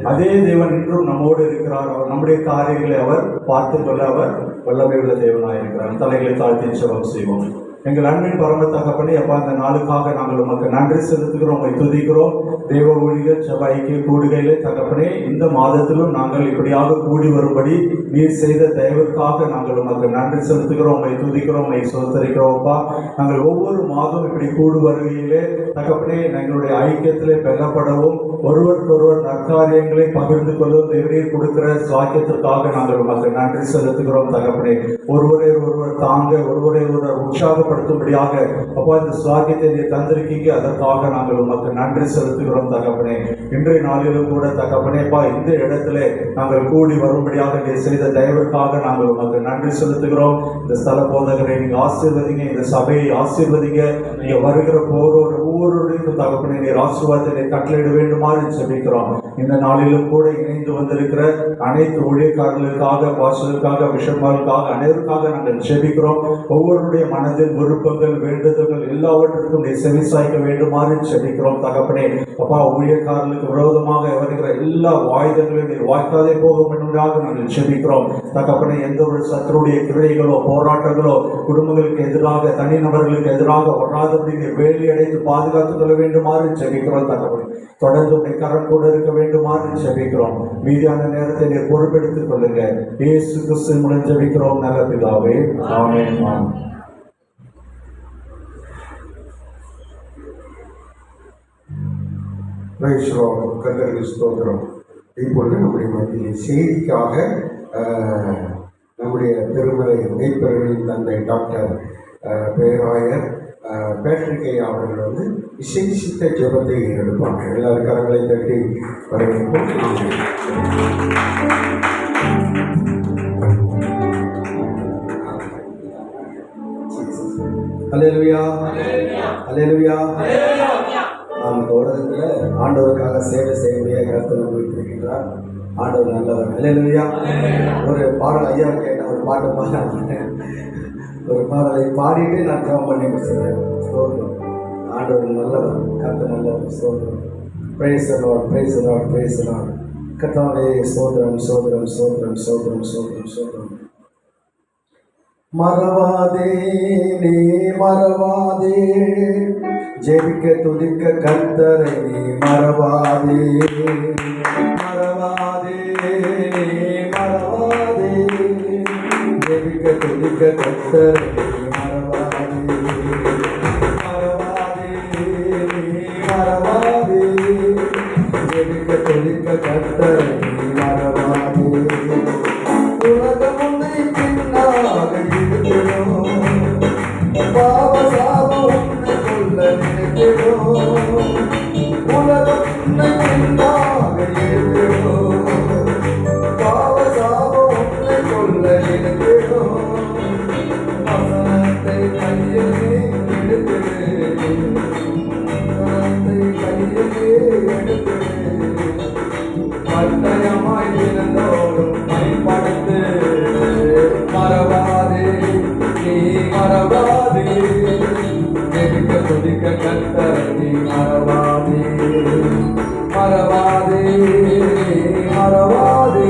அதே தேவன் இன்றும் நம்மோடு இருக்கிறார். அவர் நம்முடைய காரியங்களை அவர் பார்த்து கொள்ள அவர் வல்லமை உள்ள தேவனாக இருக்கிறார். தலைகளை தாழ்த்தி ஜெபம் செய்வோம். எங்கள் அன்பின் பரம தகப்பனே, அப்பா இந்த நாளுக்காக நாங்கள் உமக்கு நன்றி செலுத்துகிறோம், உம்மை துதிக்கிறோம். தேவ ஊழியர் ஜெப ஐக்கிய கூடுகையிலே தகப்பனே, இந்த மாதத்திலும் நாங்கள் இப்படியாக கூடி வரும்படி நீர் செய்த தயவிற்காக நாங்கள் உமக்கு நன்றி செலுத்துகிறோம், உம்மை துதிக்கிறோம், உம்மை சோதரிக்கிறோம். அப்பா நாங்கள் ஒவ்வொரு மாதம் இப்படி கூடு வருகையிலே தகப்பனே எங்களுடைய ஐக்கியத்திலே பெறப்படவும் ஒருவருக்கொருவர் நற்காரியங்களை பகிர்ந்து கொள்ளும் தேவரீர் கொடுக்கிற சாக்கியத்திற்காக நாங்கள் உமக்கு நன்றி செலுத்துகிறோம் தகப்பனே. ஒருவரை ஒருவர் தாங்க, ஒருவரை ஒருவர் உற்சாகப்படுத்தும்படியாக அப்பா இந்த சுவாக்கியத்தை நீர் தந்திருக்கீங்க, அதற்காக நாங்கள் உமக்கு நன்றி செலுத்துகிறோம் தகப்பனே. இன்றைய நாளிலும் கூட தகப்பனேப்பா இந்த இடத்திலே நாங்கள் கூடி வரும்படியாக நீர் செய்த தயவிற்காக நாங்கள் உமக்கு நன்றி செலுத்துகிறோம். இந்த ஸ்தல போதகரை நீங்க ஆசீர்வதிங்க, இந்த சபையை ஆசீர்வதிங்க. நீங்க வருகிற ஒவ்வொருவருக்கும் தகப்பனே நீர் ஆசீர்வாதத்தை நீர் கட்டளையிட வேண்டுமாறு ஜெபிக்கிறோம். இந்த நாளிலும் கூட இணைந்து வந்திருக்கிற அனைத்து ஊழியக்காரர்களுக்காக, பாஸ்டர்களுக்காக, பிஷப்மார்களுக்காக, அனைவருக்காக நாங்கள் ஜெபிக்கிறோம். ஒவ்வொருடைய மனதின் விருப்பங்கள், வேண்டுதல்கள் எல்லாவற்றிற்கும் நீ செவிசாய்க்க வேண்டுமாறு ஜெபிக்கிறோம் தகப்பனே. அப்பா ஊழியக்காரர்களுக்கு விரோதமாக வருகிற எல்லா ஆயுதங்களையும் நீர் வாய்க்காதே போகும் என்பதாக நாங்கள் ஜெபிக்கிறோம் தகப்பனே. எந்த ஒரு சத்துருடைய கிரைகளோ போராட்டங்களோ குடும்பங்களுக்கு எதிராக, தனிநபர்களுக்கு எதிராக வராதபடி நீர் வேலி அடைத்து பாதுகாத்துக் கொள்ள வேண்டுமாறு ஜெபிக்கிறோம் தகப்பனே. தொடர்ந்து உடைய கரம் கூட இருக்க வேண்டுமாறு ஜெபிக்கிறோம். மீதியான நேரத்தை நீர் பொறுப்பெடுத்துக் கொள்ளுங்க. இயேசு கிறிஸ்து மூலம் ஜெபிக்கிறோம் நல்ல பிதாவே, ஆமென். கர்த்தருக்கு ஸ்தோத்திரம். இப்பொழுது நம்முடைய மத்தியில் செய்திக்காக நம்முடைய திருமலை மெய்ப்பர்களின் தந்தை டாக்டர் பேராயர் பேட்ரிக் அவர்கள் விசேஷித்த ஜெபத்தை எடுப்பாங்க. எல்லாரும் கரங்களை தட்டி வரவேற்போம். அல்லேலூயா, அல்லேலூயா. நாம் இந்த உலகத்தில் ஆண்டவருக்காக சேவை செய்யக்கூடிய கருத்து வைத்திருக்கின்றார். ஆண்டவர் நல்லவர். அல்லேலூயா. ஒரு பாடல் ஐயா கேட்ட ஒரு பாட்டு பாடுறாங்க. ஒரு பாடலை பாடிட்டு நான் ஜெபம் பண்ணி முடிச்சிருக்கேன். ஸ்தோத்திரம். ஆண்டவர் நல்லவர், கர்த்தர் நல்லவர். ஸ்தோத்திரம். Praise the Lord, praise the Lord, praise the Lord. கர்த்தாவே ஸ்தோத்திரம், ஸ்தோத்திரம், ஸ்தோத்திரம், ஸ்தோத்திரம், ஸ்தோத்திரம், ஸ்தோத்திரம். மறவாதே நீ மறவாதே, ஜெபிக்க துதிக்க கர்த்தரை நீ மறவாதே. மறவாதே நீ மறவாதே, ஜெபிக்க துதிக்க கர்த்தரை நீ மறவாதே. மறவாதே நீ மறவாதே, ஜெபிக்க துதிக்க கர்த்தரை நீ மறவாதே. உலகம் உன்னை பின்னாக இழுத்திடும், பாவ சாபம் உன்னை கொல்ல நினைத்திடும். உலகம் உன்னை பின்னாக இழுத்திடும், பாவ சாபம் உன்னை கொல்ல நினைத்திடும். வசனத்தை கையிலே எடுத்திடு, வசனத்தை கையிலே எடுத்திடு. பட்டயமா மறவாதே ஜெபிக்க துதிக்க கர்த்தரை நீ மறவாதே மறவாதே மறவாதே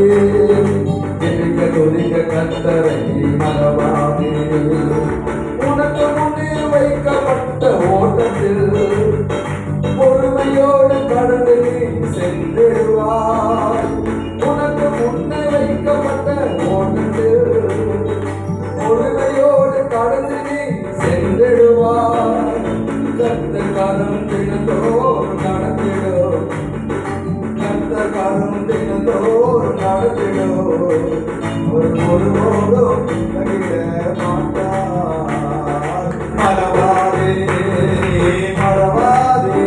ஜெபிக்க துதிக்க கர்த்தரை நீ மறவாதே உனக்கு முன்னே வைக்கப்பட்ட ஓட்டத்தில் பொறுமையோடு கடந்து நீ சென்றிடுவாய் உனக்கு முன்னே வைக்கப்பட்ட ஓட்டத்தில் பொறுமையோடு கடந்து நீ சென்றிடுவாய் கர்த்தர் கரம் தினந்தோறும் நடத்திடும் கர்த்தர் கரம் தினந்தோறும் நடத்திடும் ஒருபோதும் கைவிட மாட்டார் மறவாதே மறவாதே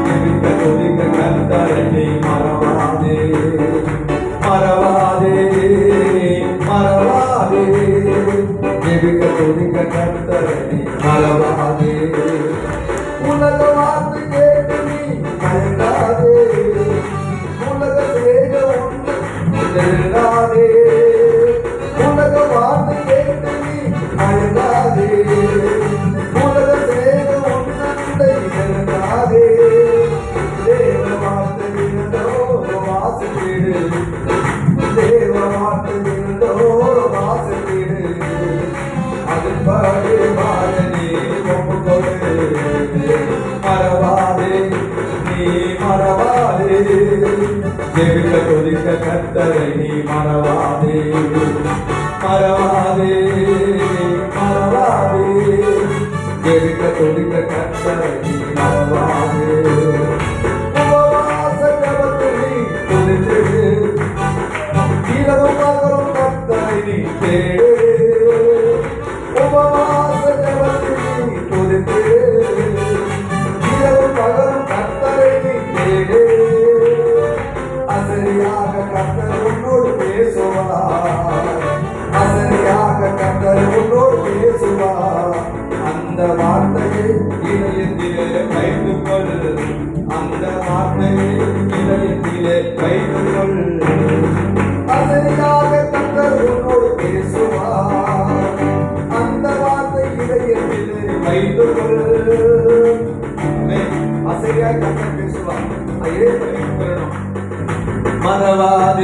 ஜெபிக்க துதிக்க கர்த்தரை நீ மறவாதே மறவாதே மறவாதே ஜெபிக்க துதிக்க கர்த்தரை நீ மறவாதே உலக வார்த்தை கேட்டு நீ மயங்காதே உலக சேக ஒன்று உலக வார்த்தை கேட்டு நீ மயங்காதே உலக சேக ஒன்றை இழந்தாதே தேவ வார்த்தை விழுந்தோர் வாசித்திடு தேவ வார்த்தை விழுந்தோர் வாசித்திடு அதுபடி வாழ நீ ஒப்புக்கொடு மறவாதே நீ மறவாதே ஜெபிக்க துதிக்க கர்த்தரை நீ மறவாதே மறவாதே மறவாதே ஜெபிக்க துதிக்க கர்த்தரை நீ மறவாதே உபவாச ஜெபத்தில் நீ துதித்திடு இரவும் பகலும் கர்த்தரை நீ தேடு உபவாச ஜெபத்தில் நீ துதித்திடு இரவும் பகலும் கர்த்தரை நீ தேடு அசரியாக கர்த்தர் உன்னோடு பேசுவார் அசரியாக கர்த்தர் உன்னோடு பேசுவார் அந்த வார்த்தையை இதயத்திலே வைத்துக்கொள் அந்த வார்த்தையை இதயத்திலே வைத்துக்கொள் அசரியாக கர்த்தர் உன்னோடு பேசுவார் அந்த வார்த்தை இதயத்திலே வைத்துக்கொள் அசரியாக கர்த்தர் பேசுவார் அதே வைத்துக்கொள்ளணும் மறவாதே